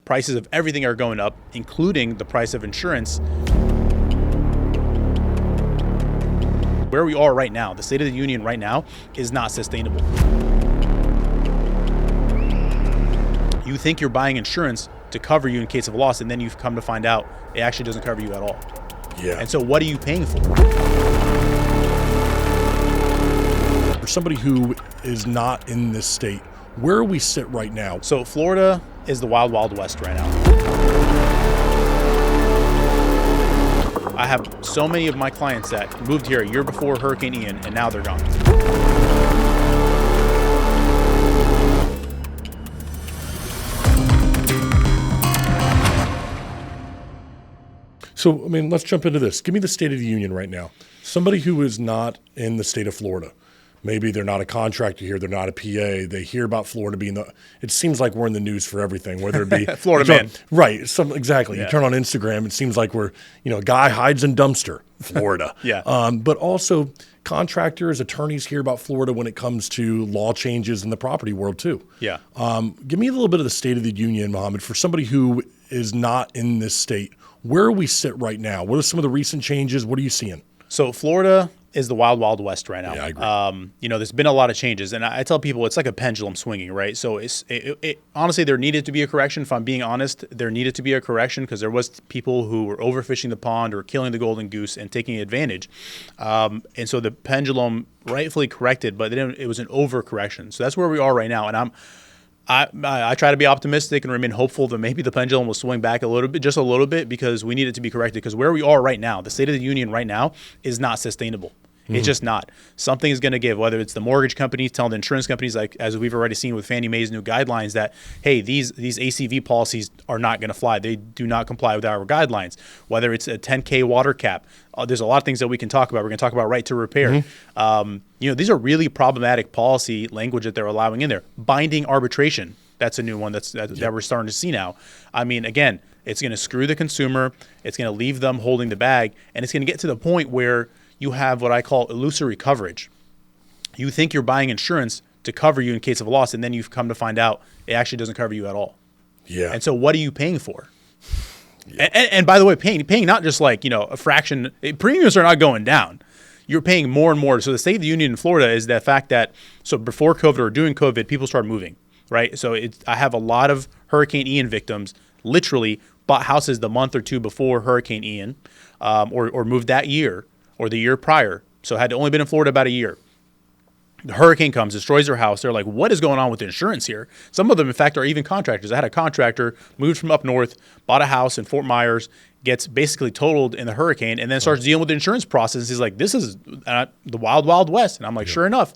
prices of everything are going up, including the price of insurance. Where we are right now, the state of the union right now, is not sustainable. You think you're buying insurance to cover you in case of loss, and then you've come to find out it actually doesn't cover you at all. Yeah. And so what are you paying for? For somebody who is not in this state, where we sit right now. So Florida is the wild, wild west right now. I have so many of my clients that moved here a year before Hurricane Ian, and now they're gone. So, I mean, let's jump into this. Give me the state of the union right now. Somebody who is not in the state of Florida. Maybe they're not a contractor here. They're not a PA. They hear about Florida being it seems like we're in the news for everything, whether it be Florida man. Right. Exactly. Yeah. You turn on Instagram, it seems like we're, a guy hides in dumpster, Florida. Yeah. But also contractors, attorneys hear about Florida when it comes to law changes in the property world too. Yeah. Give me a little bit of the state of the union, Mohammed, for somebody who is not in this state. Where we sit right now? What are some of the recent changes? What are you seeing? So Florida is the wild, wild west right now. Yeah, I agree. There's been a lot of changes, and I tell people it's like a pendulum swinging, right? So honestly, there needed to be a correction. If I'm being honest, there needed to be a correction because there was people who were overfishing the pond or killing the golden goose and taking advantage. And so the pendulum rightfully corrected, but then it was an overcorrection. So that's where we are right now. And I try to be optimistic and remain hopeful that maybe the pendulum will swing back just a little bit, because we need it to be corrected. Because where we are right now, the state of the union right now, is not sustainable. It's just not. Something is going to give, whether it's the mortgage companies telling the insurance companies, like as we've already seen with Fannie Mae's new guidelines, that, hey, these ACV policies are not going to fly. They do not comply with our guidelines. Whether it's a 10K water cap, there's a lot of things that we can talk about. We're going to talk about right to repair. These are really problematic policy language that they're allowing in there. Binding arbitration, that's a new one that we're starting to see now. I mean, again, it's going to screw the consumer. It's going to leave them holding the bag. And it's going to get to the point where you have what I call illusory coverage. You think you're buying insurance to cover you in case of loss, and then you've come to find out it actually doesn't cover you at all. Yeah. And so what are you paying for? Yeah. And by the way, paying not just like, a fraction. Premiums are not going down. You're paying more and more. So the state of the union in Florida is the fact that, so before COVID or during COVID, people started moving, right? So I have a lot of Hurricane Ian victims literally bought houses the month or two before Hurricane Ian, or moved that year or the year prior. So had only been in Florida about a year. The hurricane comes, destroys their house. They're like, what is going on with the insurance here? Some of them, in fact, are even contractors. I had a contractor moved from up north, bought a house in Fort Myers, gets basically totaled in the hurricane, and then starts dealing with the insurance process. He's like, this is the wild, wild west. And I'm like, sure enough.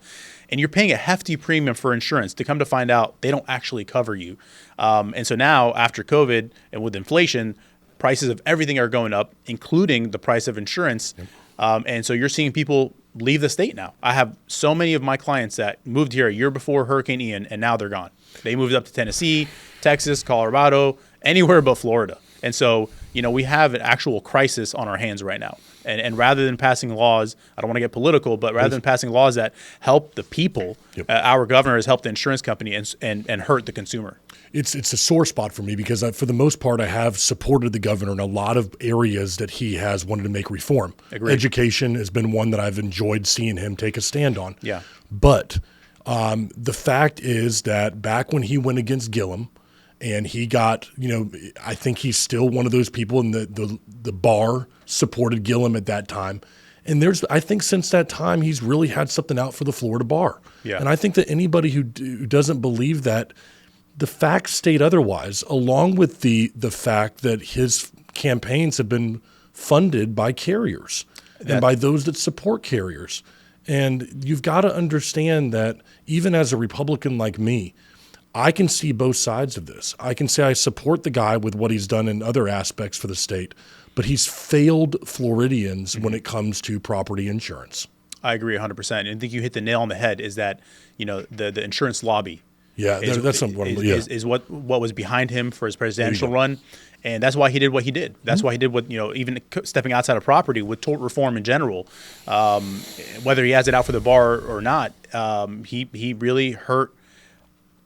And you're paying a hefty premium for insurance to come to find out they don't actually cover you. And so now, after COVID and with inflation, prices of everything are going up, including the price of insurance. And so you're seeing people leave the state now. I have so many of my clients that moved here a year before Hurricane Ian, and now they're gone. They moved up to Tennessee, Texas, Colorado, anywhere but Florida. And so, we have an actual crisis on our hands right now. And rather than passing laws, I don't want to get political, but rather than passing laws that help the people, our governor has helped the insurance company and hurt the consumer. It's a sore spot for me because for the most part, I have supported the governor in a lot of areas that he has wanted to make reform. Agreed. Education has been one that I've enjoyed seeing him take a stand on. Yeah. But the fact is that back when he went against Gillum, and he got, I think he's still one of those people, and the bar supported Gillum at that time. And I think since that time, he's really had something out for the Florida bar. Yeah. And I think that anybody who doesn't believe that, the facts state otherwise, along with the fact that his campaigns have been funded by carriers and by those that support carriers. And you've got to understand that even as a Republican like me, I can see both sides of this. I can say I support the guy with what he's done in other aspects for the state, but he's failed Floridians when it comes to property insurance. I agree 100%. And I think you hit the nail on the head is that, the insurance lobby. Yeah, that's is what was behind him for his presidential run. And that's why he did what he did. That's why he did what, even stepping outside of property with tort reform in general, whether he has it out for the bar or not, he really hurt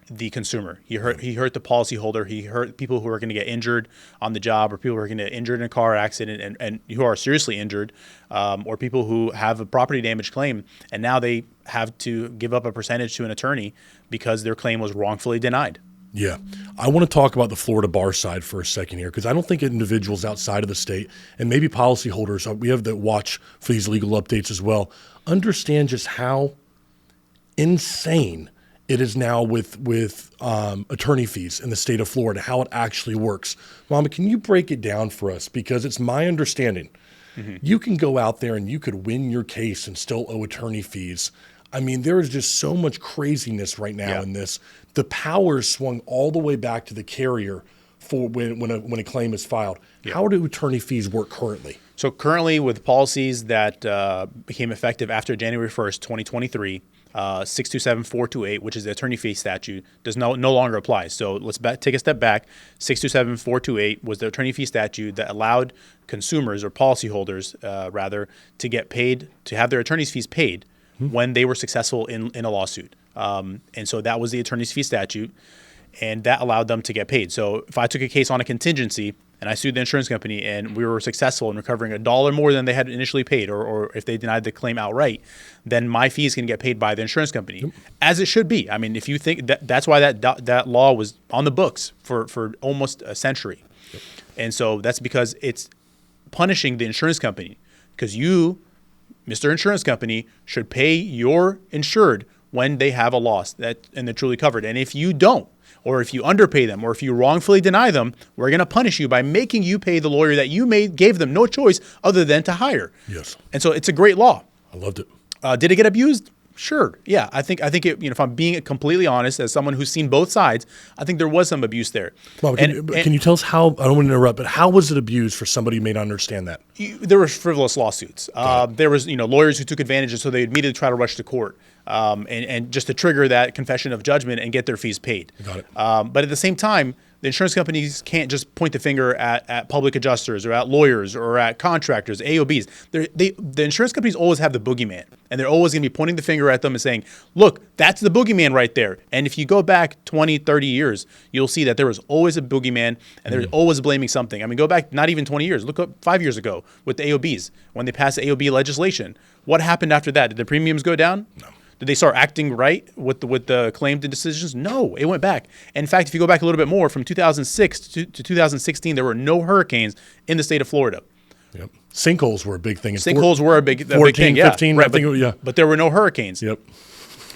the consumer. He hurt the policyholder. He hurt people who are going to get injured on the job, or people who are going to get injured in a car accident and who are seriously injured, or people who have a property damage claim, and now they have to give up a percentage to an attorney because their claim was wrongfully denied. Yeah. I want to talk about the Florida bar side for a second here, because I don't think individuals outside of the state, and maybe policyholders, we have to watch for these legal updates as well, understand just how insane it is now with attorney fees in the state of Florida, how it actually works. Mama, can you break it down for us? Because it's my understanding, you can go out there and you could win your case and still owe attorney fees. I mean, there is just so much craziness right now in this. The power is swung all the way back to the carrier for when a claim is filed. How do attorney fees work currently? So currently, with policies that became effective after January 1st, 2023, 627428, which is the attorney fee statute, does no longer apply. So let's take a step back. 627428 was the attorney fee statute that allowed consumers, or policyholders rather, to get paid, to have their attorney's fees paid when they were successful in a lawsuit. And so that was the attorney's fee statute, and that allowed them to get paid. So if I took a case on a contingency and I sued the insurance company and we were successful in recovering $1 more than they had initially paid, or if they denied the claim outright, then my fees can get paid by the insurance company, as it should be. I mean, if you think that's why that law was on the books for almost a century. And so that's because it's punishing the insurance company, because you, Mr. Insurance Company, should pay your insured when they have a loss and they're truly covered. And if you don't, or if you underpay them, or if you wrongfully deny them, we're going to punish you by making you pay the lawyer that you gave them no choice other than to hire. Yes. And so it's a great law. I loved it. Did it get abused? Sure. Yeah. I think it, if I'm being completely honest, as someone who's seen both sides, I think there was some abuse there. Well, can you tell us how, I don't want to interrupt, but how was it abused for somebody who may not understand that? There were frivolous lawsuits. There was, lawyers who took advantage, and so they immediately try to rush to court. And just to trigger that confession of judgment and get their fees paid. Got it. But at the same time, the insurance companies can't just point the finger at public adjusters or at lawyers or at contractors, AOBs. The insurance companies always have the boogeyman, and they're always going to be pointing the finger at them and saying, look, that's the boogeyman right there. And if you go back 20, 30 years, you'll see that there was always a boogeyman, and they're always blaming something. I mean, go back not even 20 years. Look up 5 years ago with the AOBs when they passed the AOB legislation. What happened after that? Did the premiums go down? No. Did they start acting right with the claims and decisions? No, it went back. In fact, if you go back a little bit more, from 2006 to 2016, there were no hurricanes in the state of Florida. Yep. Sinkholes were a big thing. Sinkholes were a big 14, thing. Yeah, 15, right, I think, but there were no hurricanes. Yep.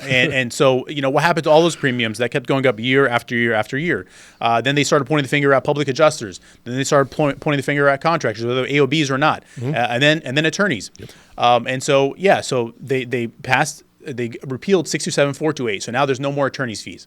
And so, what happened to all those premiums that kept going up year after year after year? Then they started pointing the finger at public adjusters. Then they started pointing the finger at contractors, whether AOBs or not, and then attorneys. Yep. So they passed. They repealed 627428. So now there's no more attorney's fees.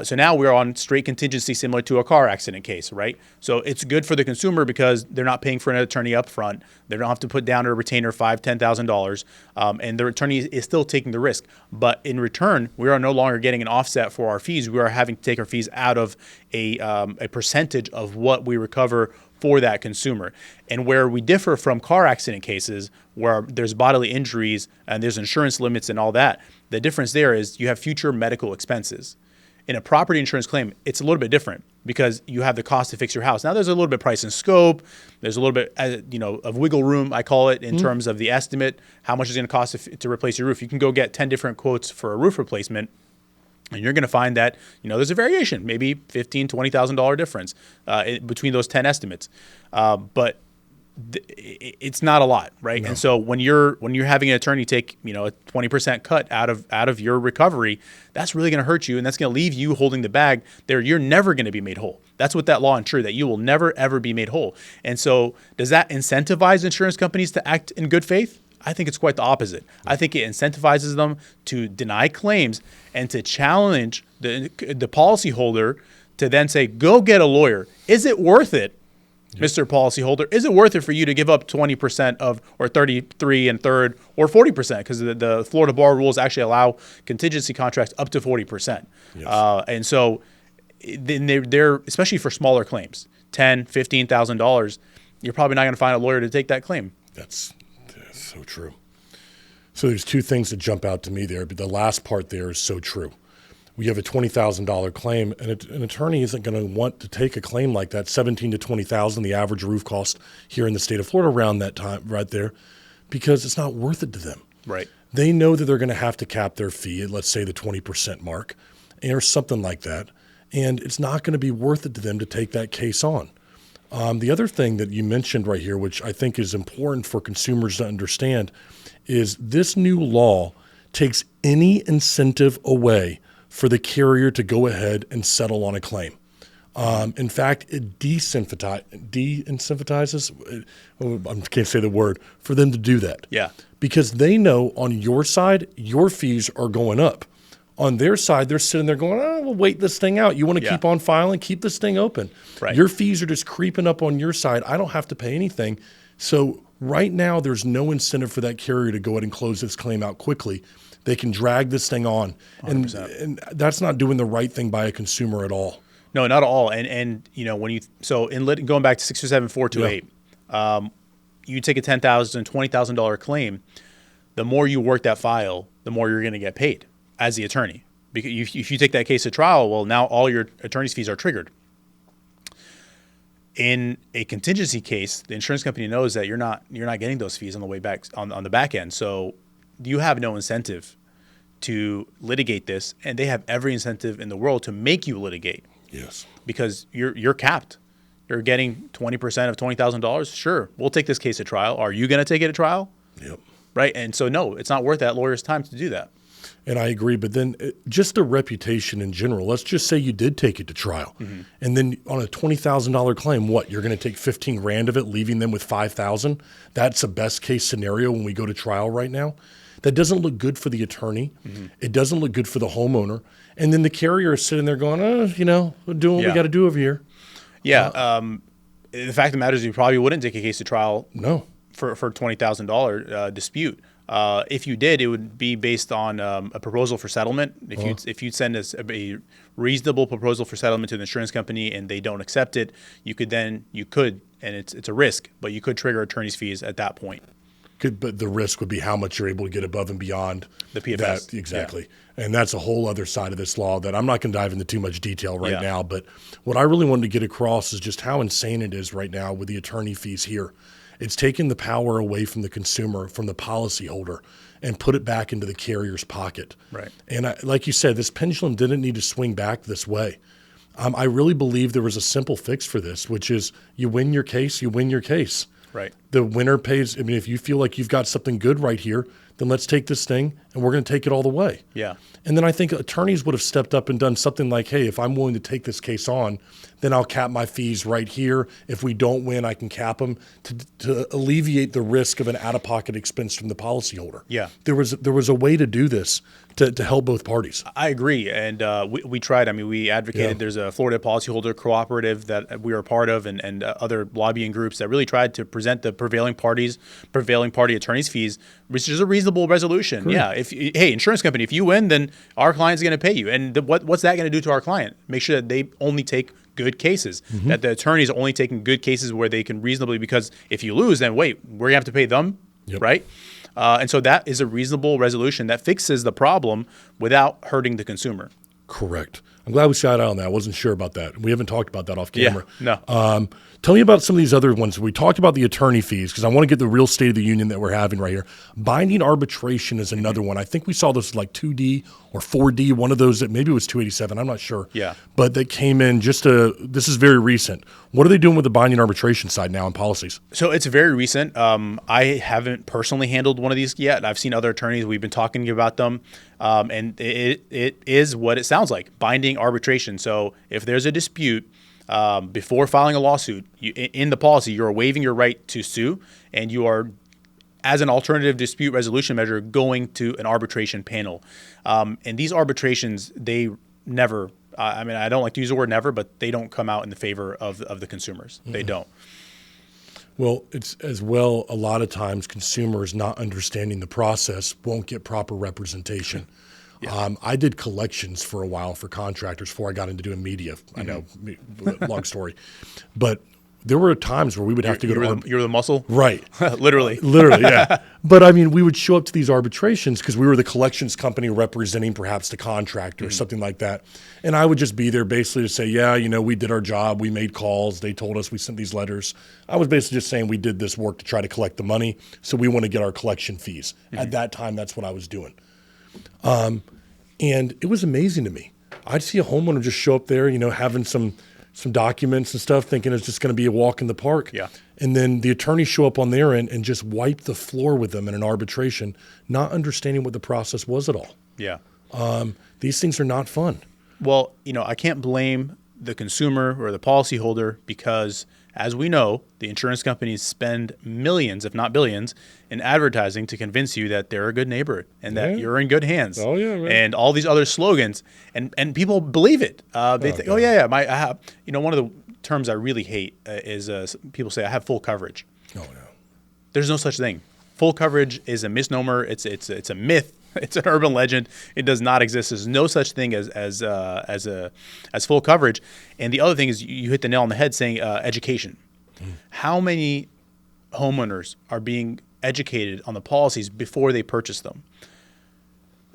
So now we're on straight contingency, similar to a car accident case, right? So it's good for the consumer because they're not paying for an attorney up front. They don't have to put down a retainer $5,000, $10,000, and their attorney is still taking the risk. But in return, we are no longer getting an offset for our fees. We are having to take our fees out of a percentage of what we recover for that consumer. And where we differ from car accident cases, where there's bodily injuries and there's insurance limits and all that, the difference there is you have future medical expenses. In a property insurance claim, it's a little bit different because you have the cost to fix your house. Now, there's a little bit of price and scope. There's a little bit, of wiggle room, I call it, in terms of the estimate, how much it's going to cost to replace your roof. You can go get 10 different quotes for a roof replacement, and you're going to find that, there's a variation, maybe $15,000, $20,000 difference between those 10 estimates. But it's not a lot, right? No. And so when you're having an attorney take, a 20% cut out of your recovery, that's really going to hurt you, and that's going to leave you holding the bag there. You're never going to be made whole. That's what that law ensures, that you will never, ever be made whole. And so does that incentivize insurance companies to act in good faith? I think it's quite the opposite. I think it incentivizes them to deny claims and to challenge the policyholder to then say, go get a lawyer. Is it worth it, Mr. Policyholder? Is it worth it for you to give up 20% of, or 33 and third, or 40%? Because the Florida bar rules actually allow contingency contracts up to 40%. Yes. And so then they're, especially for smaller claims, $10,000, $15,000, you're probably not going to find a lawyer to take that claim. That's so true. So there's two things that jump out to me there, but the last part there is so true. we have a $20,000 claim, and an attorney isn't going to want to take a claim like that, $17,000 to $20,000, the average roof cost here in the state of Florida around that time right there, because it's not worth it to them. Right. They know that they're going to have to cap their fee at, let's say, the 20% mark or something like that, and it's not going to be worth it to them to take that case on. The other thing that you mentioned right here, which I think is important for consumers to understand, is this new law takes any incentive away for the carrier to go ahead and settle on a claim. In fact, it de-incentivizes, I can't say the word, for them to do that. Yeah. Because they know on your side, your fees are going up. On their side, they're sitting there going, oh, we'll wait this thing out. You want to keep on filing, keep this thing open. Right. Your fees are just creeping up on your side. I don't have to pay anything. So right now, there's no incentive for that carrier to go ahead and close this claim out quickly. They can drag this thing on. And that's not doing the right thing by a consumer at all. No, not at all. And you know, going back to 627-428, you take a $10,000, $20,000 claim, the more you work that file, the more you're going to get paid as the attorney. Because if you take that case to trial, well, now all your attorney's fees are triggered. In a contingency case, the insurance company knows that you're not getting those fees on the way back on the back end. So you have no incentive to litigate this, and they have every incentive in the world to make you litigate. Yes. Because you're capped. You're getting 20% of $20,000. Sure, we'll take this case to trial. Are you going to take it to trial? Yep. Right. And so, no, it's not worth that lawyer's time to do that. And I agree. But then just the reputation in general, let's just say you did take it to trial. Mm-hmm. And then on a $20,000 claim, what? You're going to take $15,000 of it, leaving them with $5,000? That's a best case scenario when we go to trial right now. That doesn't look good for the attorney. Mm-hmm. It doesn't look good for the homeowner. And then the carrier is sitting there going, we're doing what we got to do over here. Yeah. The fact of the matter is you probably wouldn't take a case to trial for $20,000 dispute. If you did, it would be based on a proposal for settlement. If you'd send us a reasonable proposal for settlement to the insurance company and they don't accept it, you could, and it's a risk, but you could trigger attorney's fees at that point. But the risk would be how much you're able to get above and beyond the PFS. Exactly. Yeah. And that's a whole other side of this law that I'm not going to dive into too much detail right now. But what I really wanted to get across is just how insane it is right now with the attorney fees here. It's taken the power away from the consumer, from the policyholder, and put it back into the carrier's pocket. Right. And like you said, this pendulum didn't need to swing back this way. I really believe there was a simple fix for this, which is you win your case, you win your case. Right. The winner pays. I mean, if you feel like you've got something good right here, then let's take this thing and we're going to take it all the way. Yeah. And then I think attorneys would have stepped up and done something like, hey, if I'm willing to take this case on, then I'll cap my fees right here. If we don't win, I can cap them to alleviate the risk of an out-of-pocket expense from the policyholder. Yeah. There was a way to do this to help both parties. I agree. And we tried. I mean, we advocated. Yeah. There's a Florida policyholder cooperative that we are part of and other lobbying groups that really tried to present the prevailing party attorney's fees, which is a reasonable resolution. Correct. Yeah. Hey, insurance company, if you win, then our client's going to pay you. And what's that going to do to our client? Make sure that they only take good cases, that the attorneys are only taking good cases where they can reasonably, because if you lose, then wait, we're going to have to pay them, right? And so that is a reasonable resolution that fixes the problem without hurting the consumer. Correct. I'm glad we shot out on that. I wasn't sure about that. We haven't talked about that off camera. Yeah, no. Tell me about some of these other ones. We talked about the attorney fees because I want to get the real state of the union that we're having right here. Binding arbitration is another one. I think we saw this like 2D or 4D, one of those that maybe it was 287. I'm not sure. Yeah. But that came in this is very recent. What are they doing with the binding arbitration side now in policies? So it's very recent. I haven't personally handled one of these yet. I've seen other attorneys. We've been talking about them. And it is what it sounds like, binding arbitration. So if there's a dispute, before filing a lawsuit, in the policy, you're waiving your right to sue, and you are, as an alternative dispute resolution measure, going to an arbitration panel. And these arbitrations, they never, I mean, I don't like to use the word never, but they don't come out in the favor of the consumers. Mm-hmm. They don't. Well, it's as well, a lot of times consumers not understanding the process won't get proper representation. Yeah. I did collections for a while for contractors before I got into doing media. Mm-hmm. I know, long story. But there were times where we would have to go to you're the muscle, right. literally. Literally, yeah. But I mean, we would show up to these arbitrations because we were the collections company representing perhaps the contractor or something like that. And I would just be there basically to say, yeah, you know, we did our job. We made calls. They told us, we sent these letters. I was basically just saying we did this work to try to collect the money. So we want to get our collection fees. At that time, that's what I was doing. And it was amazing to me. I'd see a homeowner just show up there, you know, having some documents and stuff, thinking it's just going to be a walk in the park. Yeah. And then the attorneys show up on their end and just wipe the floor with them in an arbitration, not understanding what the process was at all. Yeah. These things are not fun. Well, you know, I can't blame the consumer or the policyholder because, as we know, the insurance companies spend millions, if not billions, in advertising to convince you that they're a good neighbor and that you're in good hands. Oh, yeah, man. And all these other slogans, and people believe it. They think, oh, yeah, I have. You know, one of the terms I really hate is people say, I have full coverage. Oh, no. There's no such thing. Full coverage is a misnomer. It's a myth. It's an urban legend. It does not exist. There's no such thing as full coverage. And the other thing is you hit the nail on the head saying education. How many homeowners are being educated on the policies before they purchase them?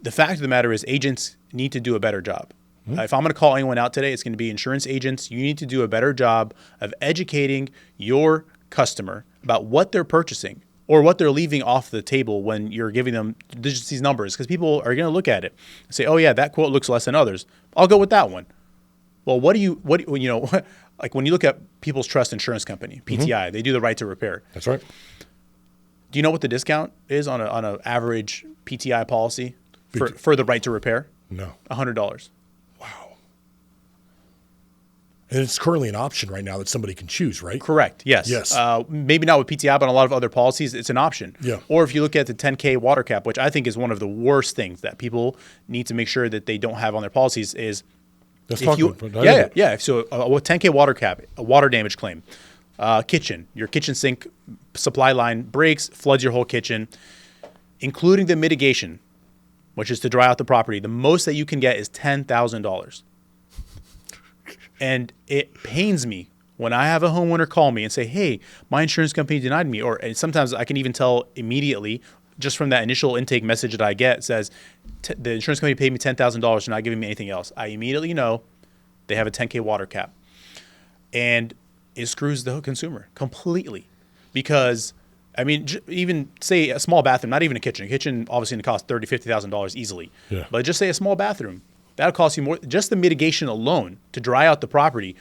The fact of the matter is agents need to do a better job. If I'm going to call anyone out today, it's going to be insurance agents. You need to do a better job of educating your customer about what they're purchasing or what they're leaving off the table when you're giving them just these numbers, because people are going to look at it and say, oh yeah, that quote looks less than others. I'll go with that one. Well, what do you know, like when you look at People's Trust Insurance Company, PTI, they do the right to repair. That's right. Do you know what the discount is on an average PTI policy for the right to repair? No. $100. Wow. And it's currently an option right now that somebody can choose, right? Correct. Yes. Yes. Maybe not with PTI, but on a lot of other policies, it's an option. Yeah. Or if you look at the 10K water cap, which I think is one of the worst things that people need to make sure that they don't have on their policies is. Let's talk about it. Yeah. So a 10K water cap, a water damage claim, kitchen, your kitchen sink supply line breaks, floods your whole kitchen, including the mitigation, which is to dry out the property. The most that you can get is $10,000. And it pains me when I have a homeowner call me and say, hey, my insurance company denied me. And sometimes I can even tell immediately just from that initial intake message that I get says, the insurance company paid me $10,000. They're not giving me anything else. I immediately know they have a 10K water cap. And it screws the consumer completely because, I mean, even say a small bathroom, not even a kitchen. A kitchen obviously going to cost $30,000, $50,000 easily. Yeah. But just say a small bathroom. That'll cost you more. Just the mitigation alone to dry out the property,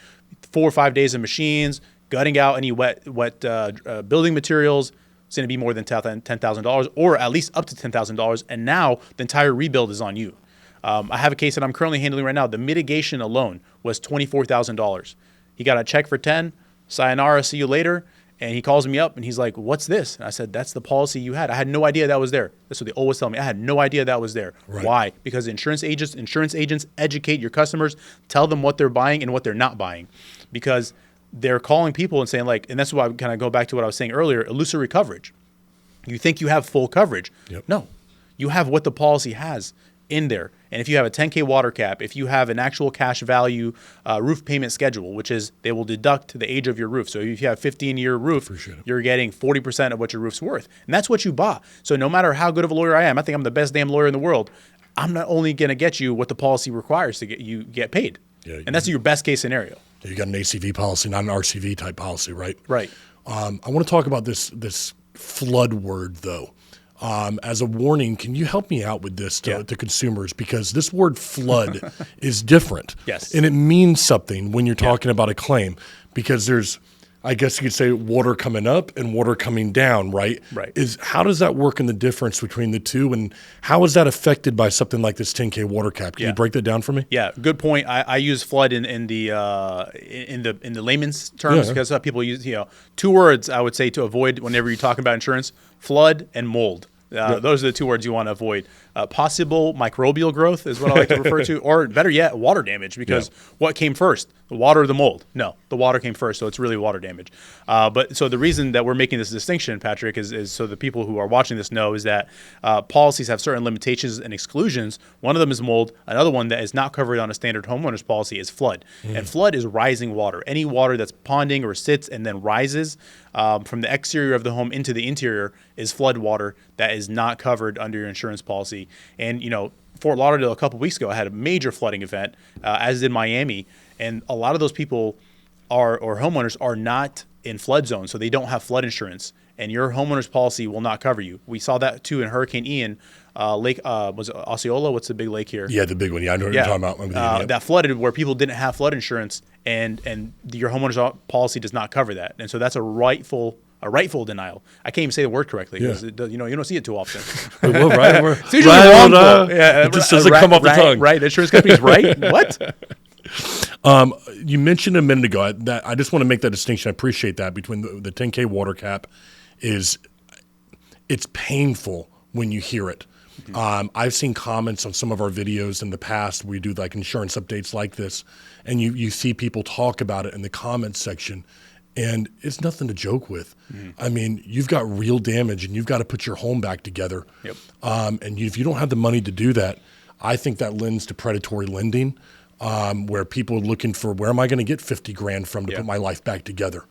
4 or 5 days of machines, gutting out any wet building materials, it's going to be more than $10,000 or at least up to $10,000. And now the entire rebuild is on you. I have a case that I'm currently handling right now. The mitigation alone was $24,000. He got a check for 10, sayonara, see you later. And he calls me up and he's like, what's this? And I said, that's the policy you had. I had no idea that was there. That's what they always tell me. I had no idea that was there. Right. Why? Because insurance agents educate your customers, tell them what they're buying and what they're not buying. Because they're calling people and saying and that's why I kind of go back to what I was saying earlier, illusory coverage. You think you have full coverage. Yep. No, you have what the policy has in there. And if you have a 10K water cap, if you have an actual cash value roof payment schedule, which is they will deduct the age of your roof. So if you have a 15-year roof, you're getting 40% of what your roof's worth. And that's what you bought. So no matter how good of a lawyer I am, I think I'm the best damn lawyer in the world, I'm not only going to get you what the policy requires to get paid. Yeah, and that's your best case scenario. You got an ACV policy, not an RCV type policy, right? Right. I want to talk about this flood word, though. As a warning, can you help me out with this to consumers? Because this word flood is different. Yes. And it means something when you're talking about a claim because there's, I guess you could say, water coming up and water coming down, right? Right. How does that work in the difference between the two? And how is that affected by something like this 10K water cap? Can you break that down for me? Yeah, good point. I use flood in the layman's terms because people use, 2 words I would say to avoid whenever you're talking about insurance: flood and mold. Those are the 2 words you want to avoid. possible microbial growth is what I like to refer to, or better yet, water damage, because what came first, the water or the mold? No, the water came first, so it's really water damage. But so the reason that we're making this distinction, Patrick, is so the people who are watching this know is that policies have certain limitations and exclusions. One of them is mold. Another one that is not covered on a standard homeowner's policy is flood. And flood is rising water. Any water that's ponding or sits and then rises from the exterior of the home into the interior is flood water that is not covered under your insurance policy. And, Fort Lauderdale a couple weeks ago had a major flooding event, as did Miami. And a lot of those people or homeowners are not in flood zones, so they don't have flood insurance. And your homeowner's policy will not cover you. We saw that too in Hurricane Ian. Lake was it Osceola? What's the big lake here? Yeah, the big one. Yeah, I know what you're talking about. That flooded where people didn't have flood insurance, and your homeowner's policy does not cover that. And so that's a rightful denial. I can't even say the word correctly because you don't see it too often. Well, right, it's usually wrongful. It just doesn't come off the tongue. Right, the insurance company's right. What? You mentioned a minute ago that I just want to make that distinction. I appreciate that between the 10K water cap it's painful when you hear it. I've seen comments on some of our videos in the past. We do like insurance updates like this, and you see people talk about it in the comments section, and it's nothing to joke with. I mean, you've got real damage, and you've got to put your home back together. Yep. And if you don't have the money to do that, I think that lends to predatory lending, where people are looking for, where am I going to get $50,000 from to put my life back together?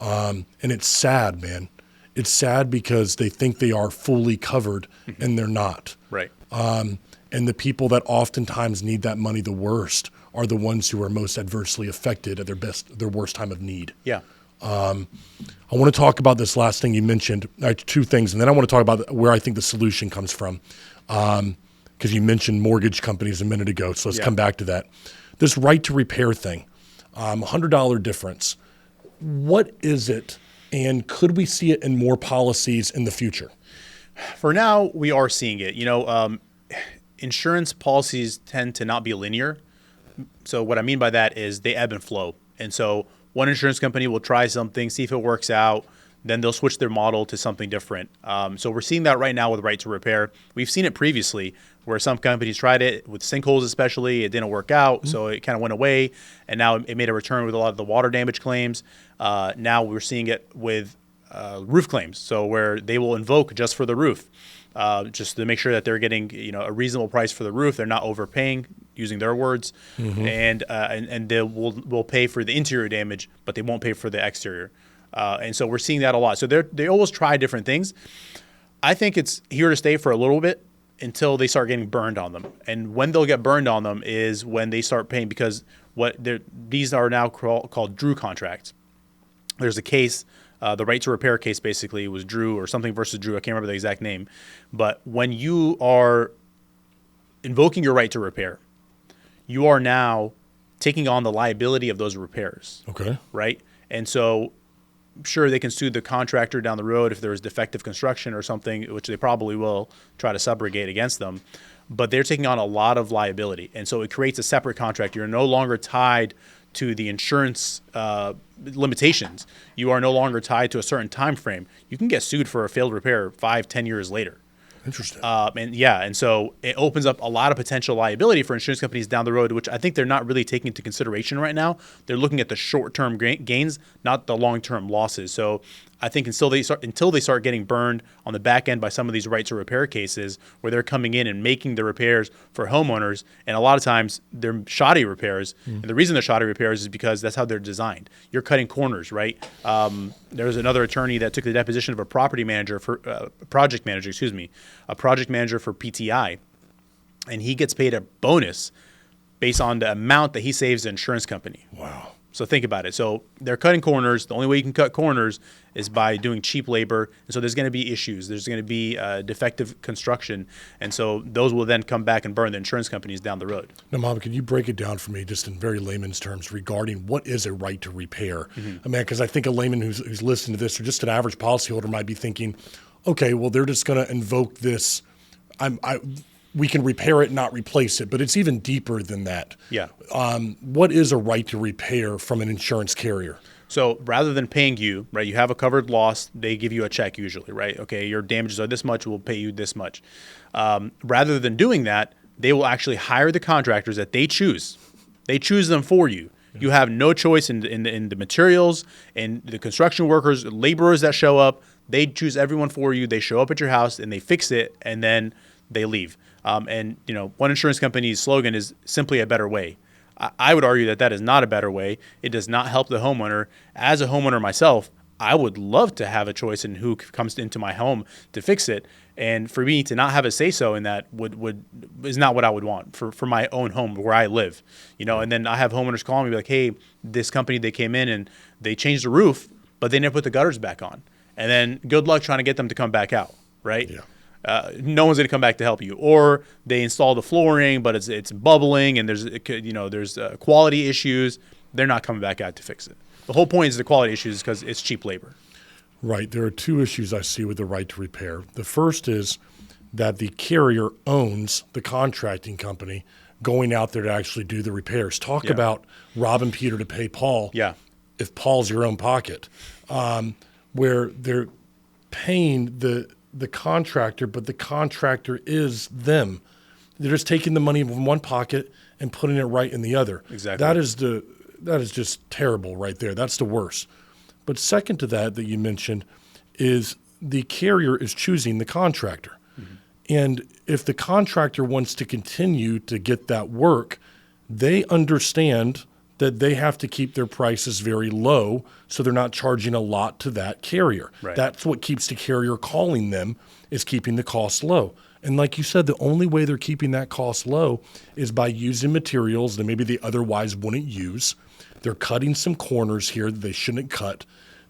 And it's sad, man. It's sad because they think they are fully covered and they're not. Right. And the people that oftentimes need that money the worst are the ones who are most adversely affected at their worst time of need. Yeah. I want to talk about this last thing you mentioned, two things, and then I want to talk about where I think the solution comes from. Because you mentioned mortgage companies a minute ago, so let's come back to that. This right to repair thing, $100 difference. What is it? And could we see it in more policies in the future? For now, we are seeing it. Insurance policies tend to not be linear. So what I mean by that is they ebb and flow. And so one insurance company will try something, see if it works out, then they'll switch their model to something different. So we're seeing that right now with right to repair. We've seen it previously where some companies tried it with sinkholes especially. It didn't work out, so it kind of went away. And now it made a return with a lot of the water damage claims. Now we're seeing it with roof claims, so where they will invoke just for the roof, just to make sure that they're getting a reasonable price for the roof. They're not overpaying, using their words, and they will pay for the interior damage, but they won't pay for the exterior. And so we're seeing that a lot. So they always try different things. I think it's here to stay for a little bit until they start getting burned on them. And when they'll get burned on them is when they start paying, because these are now called Drew contracts. There's a case, the right to repair case basically was Drew or something versus Drew. I can't remember the exact name. But when you are invoking your right to repair, you are now taking on the liability of those repairs. Okay. Right? And so sure, they can sue the contractor down the road if there was defective construction or something, which they probably will try to subrogate against them. But they're taking on a lot of liability. And so it creates a separate contract. You're no longer tied to the insurance limitations. You are no longer tied to a certain time frame. You can get sued for a failed repair 5-10 years later. Interesting. And so it opens up a lot of potential liability for insurance companies down the road, which I think they're not really taking into consideration right now. They're looking at the short-term gains, not the long-term losses. So I think until they start getting burned on the back end by some of these right to repair cases where they're coming in and making the repairs for homeowners, and a lot of times they're shoddy repairs. And the reason they're shoddy repairs is because that's how they're designed. You're cutting corners, right? There was another attorney that took the deposition of a project manager for PTI, and he gets paid a bonus based on the amount that he saves the insurance company. Wow. So think about it. So they're cutting corners. The only way you can cut corners is by doing cheap labor. And so there's going to be issues. There's going to be defective construction. And so those will then come back and burn the insurance companies down the road. Now, Mom, can you break it down for me just in very layman's terms regarding what is a right to repair? I mean, because I think a layman who's listening to this or just an average policyholder might be thinking, okay, well, they're just going to invoke this. We can repair it, not replace it, but it's even deeper than that. Yeah. What is a right to repair from an insurance carrier? So rather than paying you, right, you have a covered loss, they give you a check usually, right? Okay, your damages are this much, we'll pay you this much. Rather than doing that, they will actually hire the contractors that they choose. They choose them for you. You have no choice in the materials and the construction workers, laborers that show up. They choose everyone for you. They show up at your house and they fix it, and then they leave. And one insurance company's slogan is simply a better way. I would argue that is not a better way. It does not help the homeowner. As a homeowner myself, I would love to have a choice in who comes into my home to fix it. And for me to not have a say-so in that is not what I would want for my own home where I live. And then I have homeowners calling me like, hey, this company, they came in and they changed the roof, but they never put the gutters back on. And then good luck trying to get them to come back out, right? Yeah. No one's going to come back to help you. Or they install the flooring, but it's bubbling and there's quality issues. They're not coming back out to fix it. The whole point is the quality issues because it's cheap labor. Right. There are two issues I see with the right to repair. The first is that the carrier owns the contracting company going out there to actually do the repairs. Talk about robbing Peter to pay Paul. Yeah. If Paul's your own pocket, where they're paying the contractor, but the contractor is them. They're just taking the money from one pocket and putting it right in the other. Exactly. That is just terrible right there. That's the worst. But second to that you mentioned is the carrier is choosing the contractor. Mm-hmm. And if the contractor wants to continue to get that work, they understand that they have to keep their prices very low so they're not charging a lot to that carrier. Right. That's what keeps the carrier calling them, is keeping the cost low. And like you said, the only way they're keeping that cost low is by using materials that maybe they otherwise wouldn't use. They're cutting some corners here that they shouldn't cut.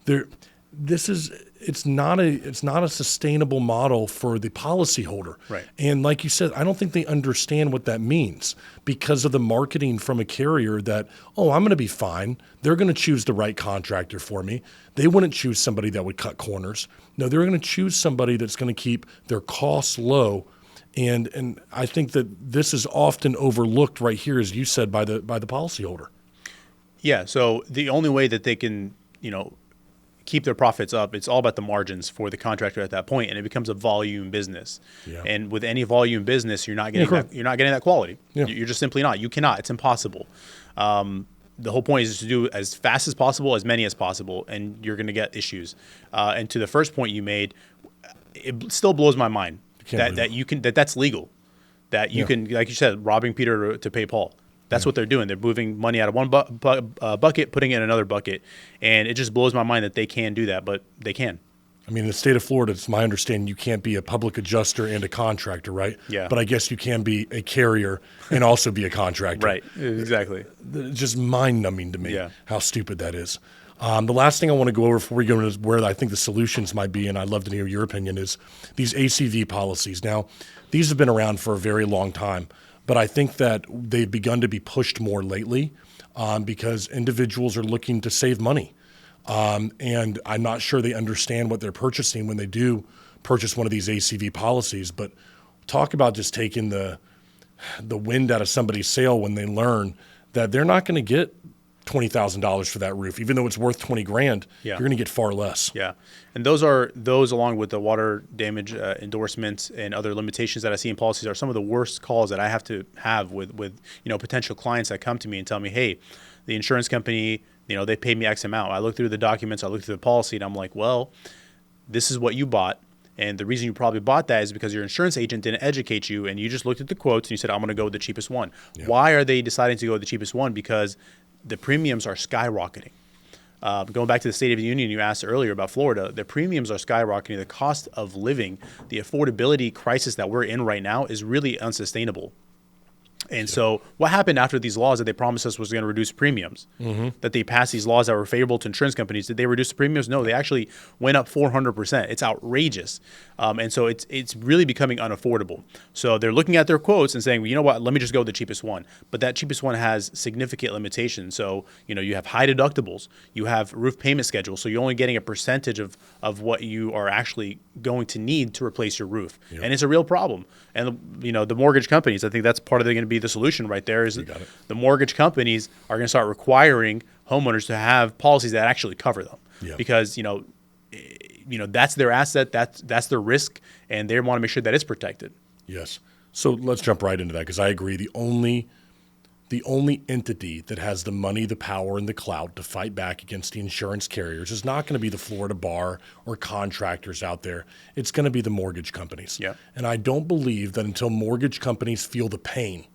It's not a sustainable model for the policyholder. Right. And like you said, I don't think they understand what that means because of the marketing from a carrier that, oh, I'm going to be fine. They're going to choose the right contractor for me. They wouldn't choose somebody that would cut corners. No, they're going to choose somebody that's going to keep their costs low. And I think that this is often overlooked right here, as you said, by the policyholder. Yeah. So the only way that they can, keep their profits up, it's all about the margins for the contractor at that point, and it becomes a volume business. Yeah. And with any volume business, you're not getting that quality. Yeah. You're just simply not. You cannot. It's impossible. The whole point is to do as fast as possible, as many as possible, and you're going to get issues. And to the first point you made, it still blows my mind that's legal. That you can, like you said, robbing Peter to pay Paul. That's what they're doing. They're moving money out of one bucket, putting it in another bucket. And it just blows my mind that they can do that, but they can. I mean, in the state of Florida, it's my understanding you can't be a public adjuster and a contractor, right? Yeah. But I guess you can be a carrier and also be a contractor. Right, exactly. It's just mind-numbing to me how stupid that is. The last thing I want to go over before we go into where I think the solutions might be, and I'd love to hear your opinion, is these ACV policies. Now, these have been around for a very long time. But I think that they've begun to be pushed more lately because individuals are looking to save money. And I'm not sure they understand what they're purchasing when they do purchase one of these ACV policies. But talk about just taking the wind out of somebody's sail when they learn that they're not going to get $20,000 for that roof, even though it's worth $20,000. You're going to get far less. Yeah, and those along with the water damage endorsements and other limitations that I see in policies are some of the worst calls that I have to have with potential clients that come to me and tell me, hey, the insurance company, they paid me X amount. I look through the documents, I look through the policy, and I'm like, well, this is what you bought. And the reason you probably bought that is because your insurance agent didn't educate you and you just looked at the quotes and you said, I'm going to go with the cheapest one. Yeah. Why are they deciding to go with the cheapest one? Because the premiums are skyrocketing. Going back to the State of the Union, you asked earlier about Florida, the premiums are skyrocketing. The cost of living, the affordability crisis that we're in right now is really unsustainable. And so what happened after these laws that they promised us was going to reduce premiums, that they passed these laws that were favorable to insurance companies? Did they reduce the premiums? No, they actually went up 400%. It's outrageous. And so it's really becoming unaffordable. So they're looking at their quotes and saying, well, you know what, let me just go with the cheapest one. But that cheapest one has significant limitations. So, you have high deductibles, you have roof payment schedules. So you're only getting a percentage of what you are actually going to need to replace your roof. Yep. And it's a real problem. And, the mortgage companies, I think that's part of going to be the solution right there is the mortgage companies are going to start requiring homeowners to have policies that actually cover them, Yeah. because that's their asset, that's their risk, and they want to make sure that it's protected. Yes. So let's jump right into that, because I agree. The only entity that has the money, the power, and the clout to fight back against the insurance carriers is not going to be the Florida bar or contractors out there. It's going to be the mortgage companies. Yeah. And I don't believe that until mortgage companies feel the pain.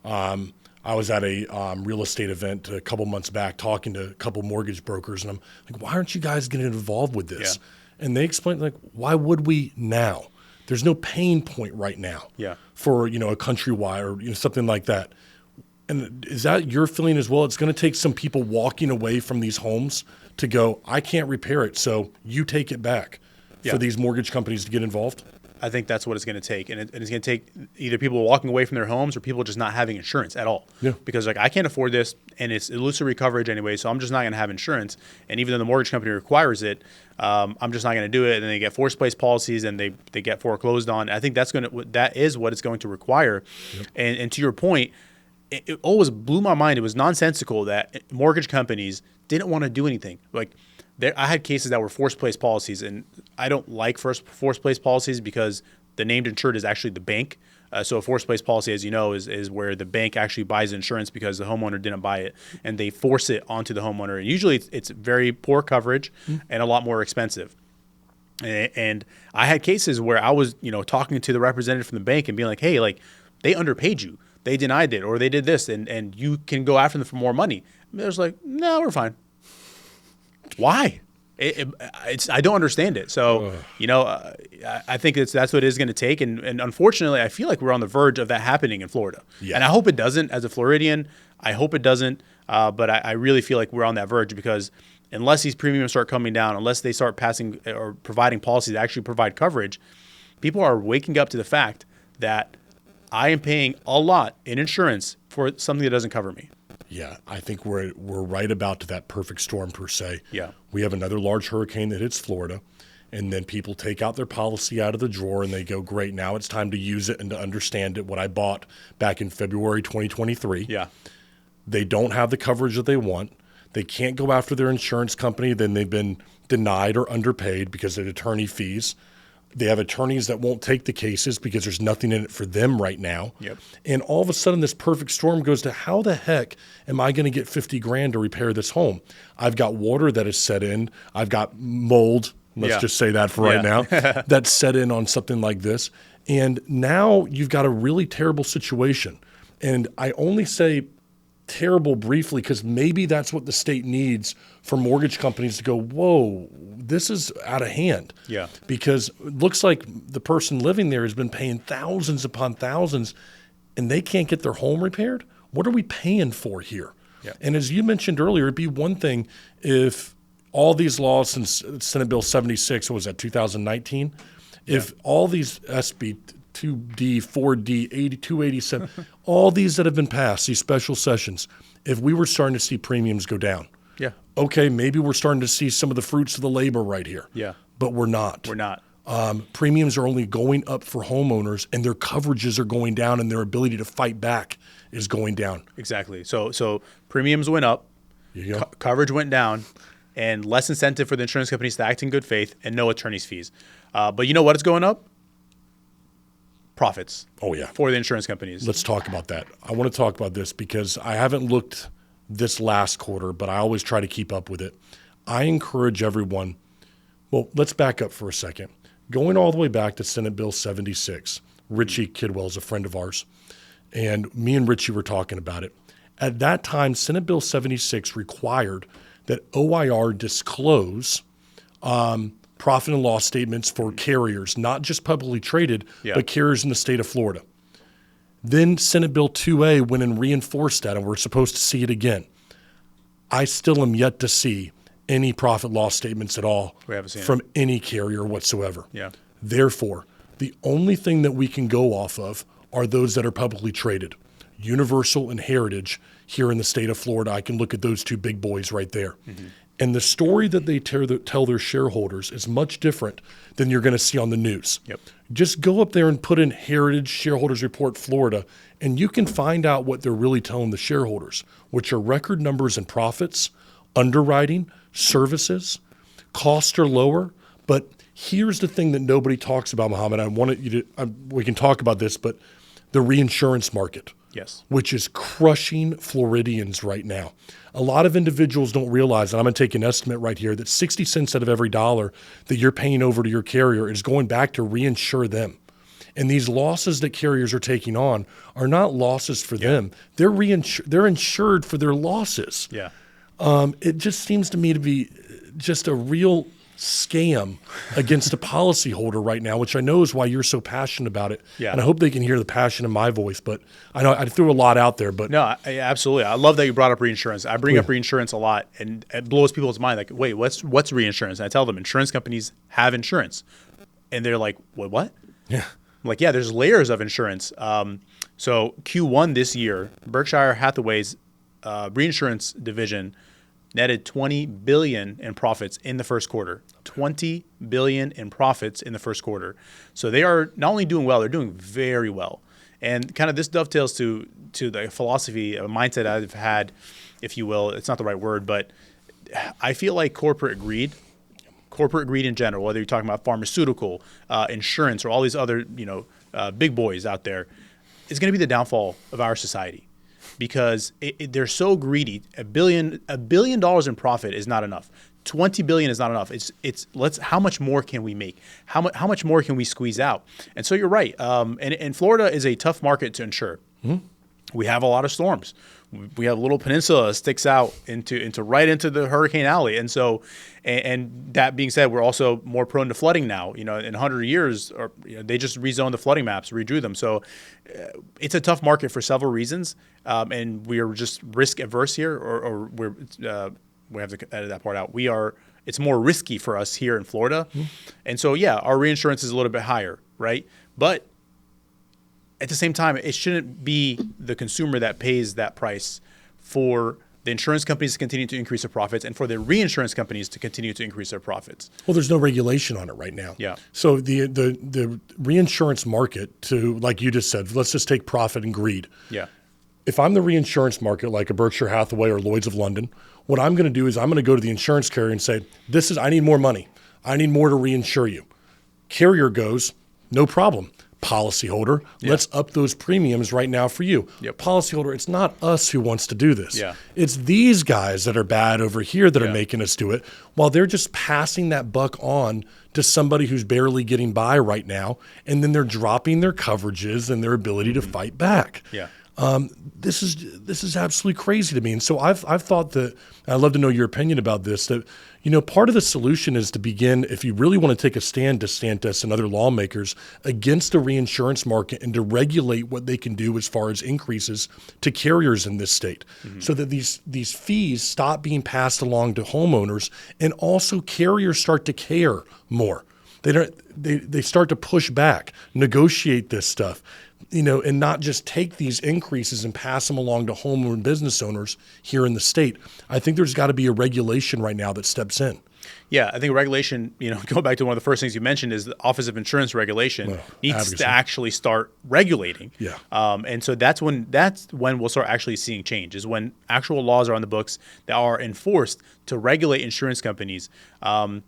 I was at a real estate event a couple months back talking to a couple mortgage brokers, and I'm like, why aren't you guys getting involved with this? Yeah. And they explained, like, why would we now? There's no pain point right now for, a Countrywide or something like that. And is that your feeling as well? It's going to take some people walking away from these homes to go, I can't repair it, so you take it back for these mortgage companies to get involved? I think that's what it's going to take. And it's going to take either people walking away from their homes or people just not having insurance at all. Yeah. Because, I can't afford this, and it's illusory coverage anyway, so I'm just not going to have insurance. And even though the mortgage company requires it, I'm just not going to do it. And then they get forced-place policies, and they get foreclosed on. I think that is what it's going to require. Yep. And to your point, it always blew my mind. It was nonsensical that mortgage companies didn't want to do anything. I had cases that were forced place policies, and I don't like forced place policies because the named insured is actually the bank. So a forced place policy, as you know, is where the bank actually buys insurance because the homeowner didn't buy it, and they force it onto the homeowner. And usually it's very poor coverage and a lot more expensive. And I had cases where I was, talking to the representative from the bank and being like, hey, they underpaid you. They denied it, or they did this, and you can go after them for more money. And they're just like, no, we're fine. Why? I don't understand it. So, I think that's what it is going to take. And unfortunately, I feel like we're on the verge of that happening in Florida. Yeah. And I hope it doesn't. As a Floridian, I hope it doesn't. But I really feel like we're on that verge, because unless these premiums start coming down, unless they start passing or providing policies that actually provide coverage, people are waking up to the fact that I am paying a lot in insurance for something that doesn't cover me. Yeah, I think we're right about to that perfect storm per se. Yeah. We have another large hurricane that hits Florida, and then people take out their policy out of the drawer and they go, great, now it's time to use it and to understand it, what I bought back in February 2023. Yeah. They don't have the coverage that they want. They can't go after their insurance company. Then they've been denied or underpaid because of attorney fees. They have attorneys that won't take the cases because there's nothing in it for them right now. Yep. And all of a sudden, this perfect storm goes to, how the heck am I going to get $50,000 to repair this home? I've got water that is set in. I've got mold. Let's just say that for right now. That's set in on something like this. And now you've got a really terrible situation. And I only say terrible briefly because maybe that's what the state needs for mortgage companies to go, whoa, this is out of hand. Yeah. Because it looks like the person living there has been paying thousands upon thousands and they can't get their home repaired. What are we paying for here? Yeah. And as you mentioned earlier, it'd be one thing if all these laws since Senate Bill 76, what was that, 2019? If all these SB 2D, 4D, 287, all these that have been passed, these special sessions, if we were starting to see premiums go down, okay, maybe we're starting to see some of the fruits of the labor right here. Yeah. But we're not. We're not. Premiums are only going up for homeowners, and their coverages are going down, and their ability to fight back is going down. Exactly. So premiums went up, coverage went down, and less incentive for the insurance companies to act in good faith, and no attorney's fees. But you know what is going up? Profits. Oh, yeah. For the insurance companies. Let's talk about that. I want to talk about this because I haven't looked this last quarter, but I always try to keep up with it. I encourage everyone, well, let's back up for a second. Going all the way back to Senate Bill 76, Richie Kidwell is a friend of ours, and me and Richie were talking about it. At that time, Senate Bill 76 required that OIR disclose profit and loss statements for carriers, not just publicly traded, but carriers in the state of Florida. Then Senate Bill 2A went and reinforced that, and we're supposed to see it again. I still am yet to see any profit loss statements at all from any carrier whatsoever. Yeah. Therefore, the only thing that we can go off of are those that are publicly traded. Universal and Heritage here in the state of Florida. I can look at those two big boys right there. Mm-hmm. And the story that they tell their shareholders is much different than you're going to see on the news. Yep. Just go up there and put in Heritage Shareholders Report Florida, and you can find out what they're really telling the shareholders, which are record numbers and profits underwriting, services, costs are lower. But here's the thing that nobody talks about, Muhammad. I wanted you to, we can talk about this, but the reinsurance market. Yes. Which is crushing Floridians right now. A lot of individuals don't realize, and I'm going to take an estimate right here, that 60 cents out of every dollar that you're paying over to your carrier is going back to reinsure them. And these losses that carriers are taking on are not losses for them. They're insured for their losses. Yeah. It just seems to me to be just a real scam against a policyholder right now, which I know is why you're so passionate about it. Yeah. And I hope they can hear the passion in my voice, but I know I threw a lot out there, but No, absolutely. I love that you brought up reinsurance. I bring up reinsurance a lot, and it blows people's mind. Like, wait, what's reinsurance? And I tell them insurance companies have insurance, and they're like, what? yeah. I'm like, yeah, there's layers of insurance. So Q1 this year, Berkshire Hathaway's reinsurance division netted $20 billion in profits in the first quarter. $20 billion in profits in the first quarter. So they are not only doing well, they're doing very well. And kind of this dovetails to the philosophy, a mindset I've had, if you will. It's not the right word, but I feel like corporate greed in general, whether you're talking about pharmaceutical, insurance, or all these other big boys out there, is going to be the downfall of our society. Because they're so greedy. $1 billion in profit is not enough. $20 billion is not enough. How much more can we make? How much more can we squeeze out? And so you're right. And Florida is a tough market to insure. Mm-hmm. We have a lot of storms. We have a little peninsula that sticks out right into the hurricane alley. And so, and that being said, we're also more prone to flooding now. In 100 years, they just rezoned the flooding maps, redrew them. So it's a tough market for several reasons. And we are just risk averse here, or we have to edit that part out. It's more risky for us here in Florida. Mm-hmm. And so, yeah, our reinsurance is a little bit higher, right? But at the same time, it shouldn't be the consumer that pays that price for the insurance companies to continue to increase their profits and for the reinsurance companies to continue to increase their profits. Well, there's no regulation on it right now. Yeah. So the reinsurance market, to, like you just said, let's just take profit and greed. Yeah. If I'm the reinsurance market, like a Berkshire Hathaway or Lloyd's of London, what I'm going to do is I'm going to go to the insurance carrier and say, I need more money. I need more to reinsure you. Carrier goes, no problem. Policyholder, let's up those premiums right now for you. Yep. Policyholder, it's not us who wants to do this. Yeah. It's these guys that are bad over here that are making us do it, while they're just passing that buck on to somebody who's barely getting by right now, and then they're dropping their coverages and their ability to fight back. Yeah. This is absolutely crazy to me. And so I've thought that, and I'd love to know your opinion about this, that, part of the solution is to begin, if you really want to take a stand, DeSantis and other lawmakers, against the reinsurance market and to regulate what they can do as far as increases to carriers in this state, so that these fees stop being passed along to homeowners, and also carriers start to care more. They start to push back, negotiate this stuff, and not just take these increases and pass them along to homeowner and business owners here in the state. I think there's got to be a regulation right now that steps in. Yeah, I think regulation, going back to one of the first things you mentioned, is the Office of Insurance Regulation needs to actually start regulating. Yeah. And so that's when we'll start actually seeing change, is when actual laws are on the books that are enforced to regulate insurance companies. I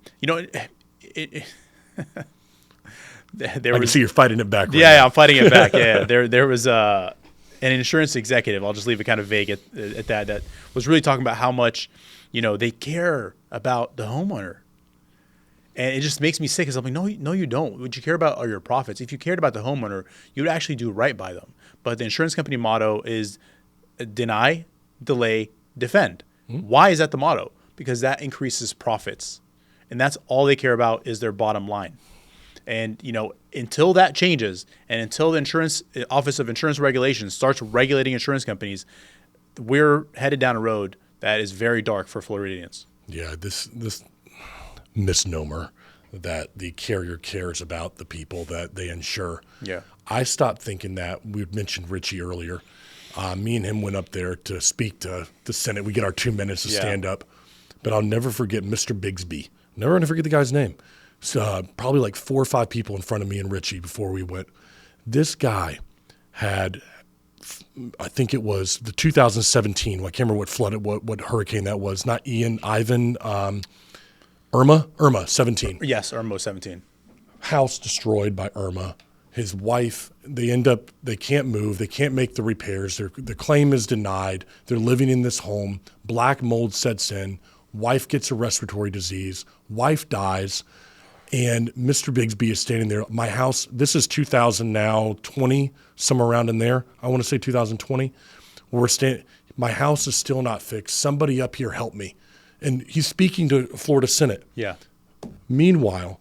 can see you're fighting it back. Right yeah, now. I'm fighting it back. Yeah, there was an insurance executive. I'll just leave it kind of vague at that. That was really talking about how much, they care about the homeowner, and it just makes me sick. Because I'm like, no, you don't. What you care about are your profits. If you cared about the homeowner, you would actually do right by them. But the insurance company motto is deny, delay, defend. Mm-hmm. Why is that the motto? Because that increases profits, and that's all they care about is their bottom line. And, until that changes, and until the Office of Insurance Regulation starts regulating insurance companies, we're headed down a road that is very dark for Floridians. Yeah, this misnomer that the carrier cares about the people that they insure. Yeah. I stopped thinking that. We mentioned Richie earlier. Me and him went up there to speak to the Senate. We get our 2 minutes to stand up. But I'll never forget Mr. Bigsby. Never going to forget the guy's name. So, probably like 4 or 5 people in front of me and Richie before we went. This guy had I think it was the 2017. I can't remember what flood, what hurricane that was. Not Ian, Ivan, Irma, 17. Yes, Irma 17. House destroyed by Irma. His wife, they can't move. They can't make the repairs. The claim is denied. They're living in this home. Black mold sets in. Wife gets a respiratory disease. Wife dies. And Mr. Bigsby is standing there. My house, this is 2020, somewhere around in there. I want to say 2020. My house is still not fixed. Somebody up here help me. And he's speaking to Florida Senate. Yeah. Meanwhile,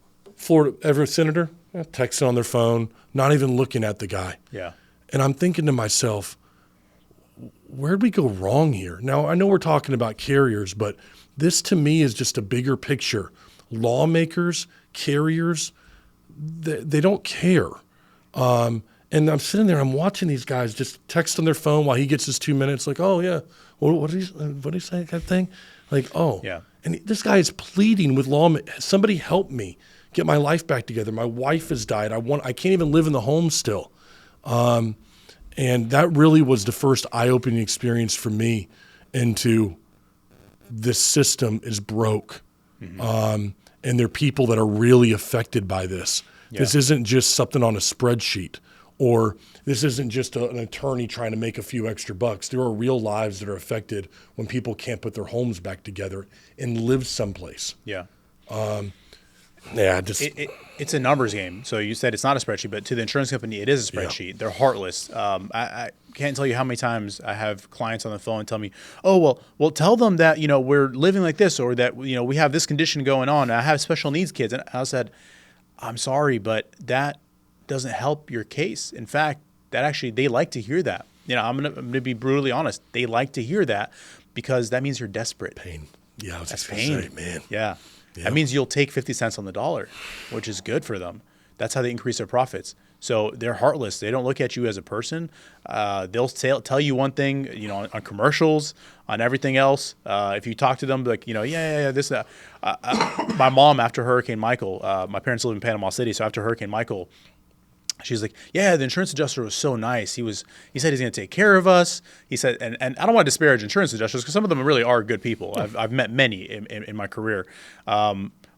every senator texting on their phone, not even looking at the guy. Yeah. And I'm thinking to myself, where'd we go wrong here? Now, I know we're talking about carriers, but this to me is just a bigger picture. Lawmakers, carriers, they don't care. And I'm sitting there, I'm watching these guys just text on their phone while he gets his 2 minutes, like, oh, yeah, what did he say, kind of thing? Like, oh. Yeah. And this guy is pleading with lawmakers, somebody help me get my life back together. My wife has died. I can't even live in the home still. And that really was the first eye-opening experience for me into this system is broke. Mm-hmm. And there are people that are really affected by this. Yeah. This isn't just something on a spreadsheet, or this isn't just an attorney trying to make a few extra bucks. There are real lives that are affected when people can't put their homes back together and live someplace. Yeah. It's a numbers game. So you said it's not a spreadsheet, but to the insurance company, it is a spreadsheet. Yeah. They're heartless. I can't tell you how many times I have clients on the phone tell me, "Oh, well, tell them that we're living like this, or that we have this condition going on. I have special needs kids." And I said, "I'm sorry, but that doesn't help your case. In fact, they like to hear that. I'm gonna be brutally honest. They like to hear that because that means you're desperate. Pain. Yeah, I was that's just pain, say, man. Yeah." Yep. That means you'll take 50 cents on the dollar, which is good for them. That's how they increase their profits. So they're heartless. They don't look at you as a person. They'll tell you one thing, on commercials, on everything else. If you talk to them, like, this. My mom, after Hurricane Michael, my parents live in Panama City, so after Hurricane Michael, she's like, yeah, the insurance adjuster was so nice. He said he's going to take care of us. He said, and I don't want to disparage insurance adjusters because some of them really are good people. I've met many in my career.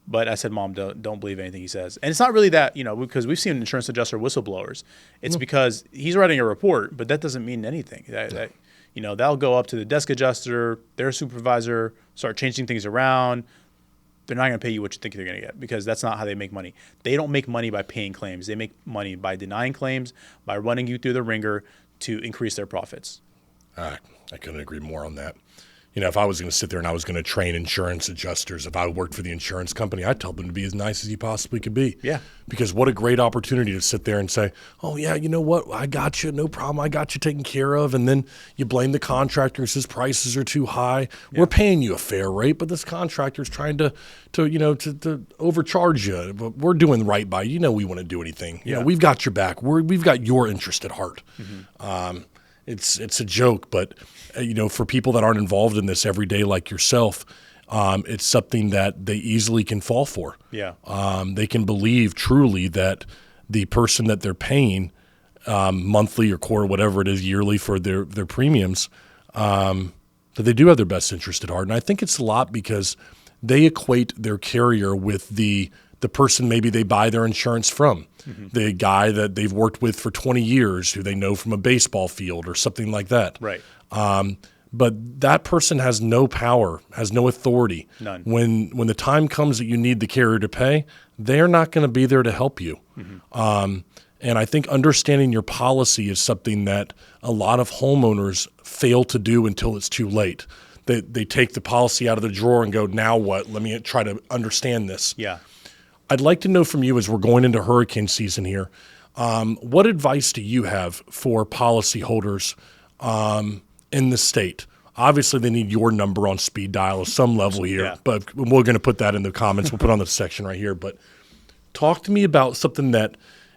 But I said, Mom, don't believe anything he says. And it's not really that, because we've seen insurance adjuster whistleblowers. It's because he's writing a report, but that doesn't mean anything. They'll go up to the desk adjuster, their supervisor, start changing things around. They're not going to pay you what you think they're going to get because that's not how they make money. They don't make money by paying claims. They make money by denying claims, by running you through the ringer to increase their profits. I couldn't agree more on that. If I was going to sit there and I was going to train insurance adjusters, if I worked for the insurance company, I'd tell them to be as nice as you possibly could be. Yeah. Because what a great opportunity to sit there and say, oh, yeah, you know what? I got you. No problem. I got you taken care of. And then you blame the contractor and says prices are too high. Yeah. We're paying you a fair rate, but this contractor's trying to overcharge you. But we're doing right by you. We want to do anything. We've got your back. We've got your interest at heart. Mm-hmm. It's a joke, but for people that aren't involved in this every day like yourself, it's something that they easily can fall for. Yeah. They can believe truly that the person that they're paying monthly or quarter, whatever it is, yearly for their premiums, that they do have their best interest at heart. And I think it's a lot because they equate their carrier with the person maybe they buy their insurance from. Mm-hmm. The guy that they've worked with for 20 years who they know from a baseball field or something like that. Right. But that person has no power, has no authority. None. When the time comes that you need the carrier to pay, they're not going to be there to help you. Mm-hmm. And I think understanding your policy is something that a lot of homeowners fail to do until it's too late. They take the policy out of the drawer and go, now what? Let me try to understand this. Yeah. I'd like to know from you as we're going into hurricane season here, what advice do you have for policyholders in the state? Obviously, they need your number on speed dial at some level here, but we're going to put that in the comments. We'll put it on the section right here. But talk to me about something that,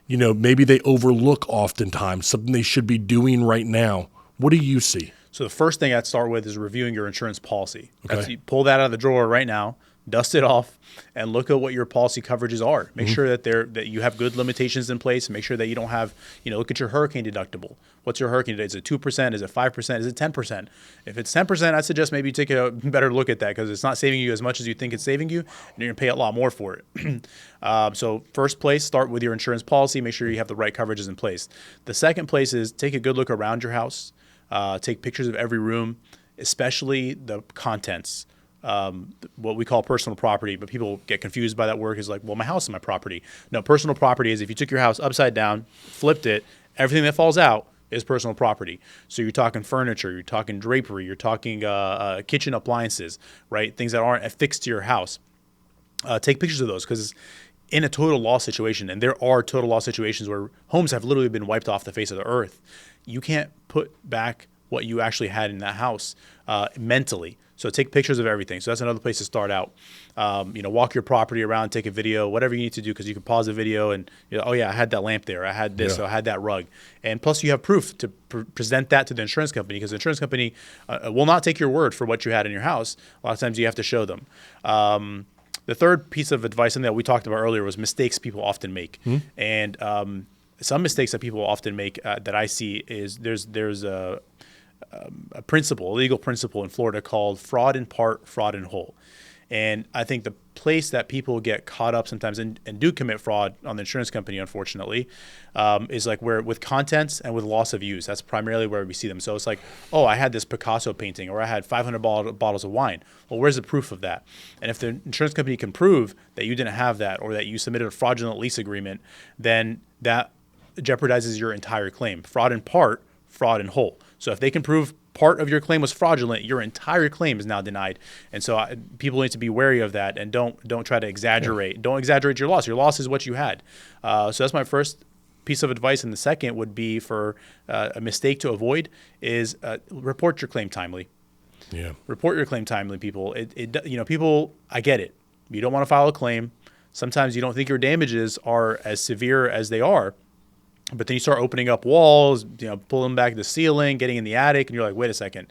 maybe they overlook oftentimes, something they should be doing right now. What do you see? So the first thing I'd start with is reviewing your insurance policy. You pull that out of the drawer right now. dust it off, and look at what your policy coverages are. Make sure that you have good limitations in place. Make sure that you don't have, look at your hurricane deductible. What's your hurricane deductible? Is it 2%? Is it 5%? Is it 10%? If it's 10%, I suggest maybe you take a better look at that, because it's not saving you as much as you think it's saving you, and you're going to pay a lot more for it. So first place, start with your insurance policy. Make sure you have the right coverages in place. The second place is take a good look around your house. Take pictures of every room, especially the contents. What we call personal property, but people get confused by that word. Is like, well, my house is my property. No, personal property is if you took your house upside down, flipped it, everything that falls out is personal property. So you're talking furniture, you're talking drapery, you're talking kitchen appliances, right? Things that aren't affixed to your house. Take pictures of those, because in a total loss situation, and there are total loss situations where homes have literally been wiped off the face of the earth, you can't put back what you actually had in that house mentally. So take pictures of everything. So that's another place to start out. Walk your property around, take a video, whatever you need to do, because you can pause the video and, oh yeah, I had that lamp there, I had this, so I had that rug. And plus you have proof to present that to the insurance company, because the insurance company will not take your word for what you had in your house. A lot of times you have to show them. The third piece of advice, and that we talked about earlier, was mistakes people often make. And some mistakes that people often make that I see is there's a legal principle in Florida called fraud in part, fraud in whole. And I think the place that people get caught up sometimes and do commit fraud on the insurance company, unfortunately, is like where with contents and with loss of use. That's primarily where we see them. So it's like, oh, I had this Picasso painting, or I had 500 bottles of wine. Well, where's the proof of that? And if the insurance company can prove that you didn't have that, or that you submitted a fraudulent lease agreement, then that jeopardizes your entire claim. Fraud in part, fraud in whole. So if they can prove part of your claim was fraudulent, your entire claim is now denied. And so people need to be wary of that, and don't try to exaggerate. Don't exaggerate your loss. Your loss is what you had. So that's my first piece of advice. And the second would be for a mistake to avoid is report your claim timely. Yeah. Report your claim timely, people. People, I get it. You don't want to file a claim. Sometimes you don't think your damages are as severe as they are. But then you start opening up walls, pulling back the ceiling, getting in the attic, and you're like, wait a second,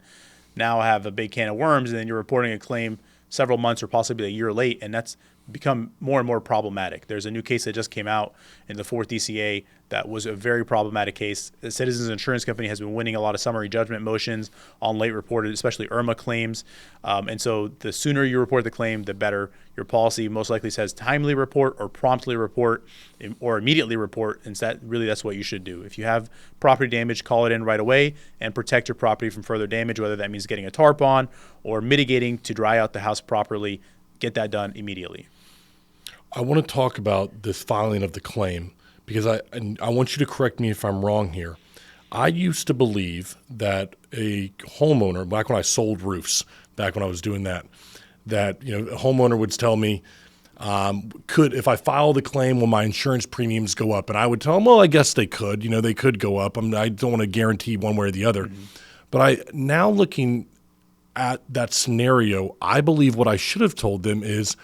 now I have a big can of worms, and then you're reporting a claim several months or possibly a year late, and that's become more and more problematic. There's a new case that just came out in the 4th DCA that was a very problematic case. The Citizens Insurance Company has been winning a lot of summary judgment motions on late reported, especially IRMA claims. And so the sooner you report the claim, the better. Your policy most likely says timely report or promptly report or immediately report. And that's what you should do. If you have property damage, call it in right away and protect your property from further damage, whether that means getting a tarp on or mitigating to dry out the house properly. Get that done immediately. I want to talk about this filing of the claim, because I want you to correct me if I'm wrong here. I used to believe that a homeowner, back when I sold roofs, back when I was doing that a homeowner would tell me, if I file the claim, will my insurance premiums go up? And I would tell them, well, I guess they could. They could go up. I don't want to guarantee one way or the other. Mm-hmm. But now looking at that scenario, I believe what I should have told them is,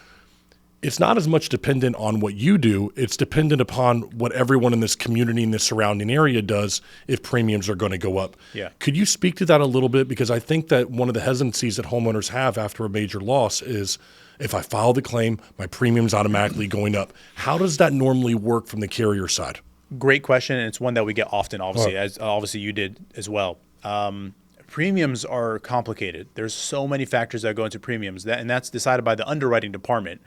it's not as much dependent on what you do. It's dependent upon what everyone in this community in the surrounding area does if premiums are going to go up. Yeah. Could you speak to that a little bit? Because I think that one of the hesitancies that homeowners have after a major loss is, if I file the claim, my premium's automatically going up. How does that normally work from the carrier side? Great question, and it's one that we get often, obviously, as obviously you did as well. Premiums are complicated. There's so many factors that go into premiums, and that's decided by the underwriting department.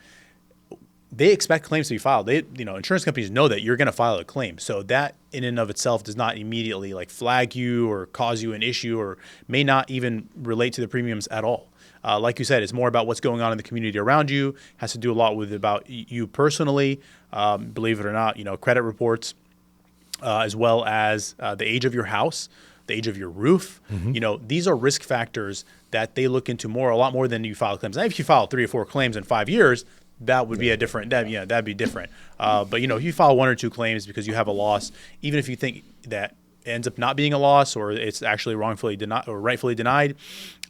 They expect claims to be filed. Insurance companies know that you're going to file a claim. So that in and of itself does not immediately flag you or cause you an issue, or may not even relate to the premiums at all. Like you said, it's more about what's going on in the community around you. Has to do a lot with about you personally. Believe it or not, credit reports, as well as the age of your house, the age of your roof. Mm-hmm. These are risk factors that they look into a lot more than you file claims. Now, if you file 3 or 4 claims in 5 years, that would be that'd be different. But if you file 1 or 2 claims because you have a loss, even if you think that ends up not being a loss or it's actually wrongfully denied or rightfully denied,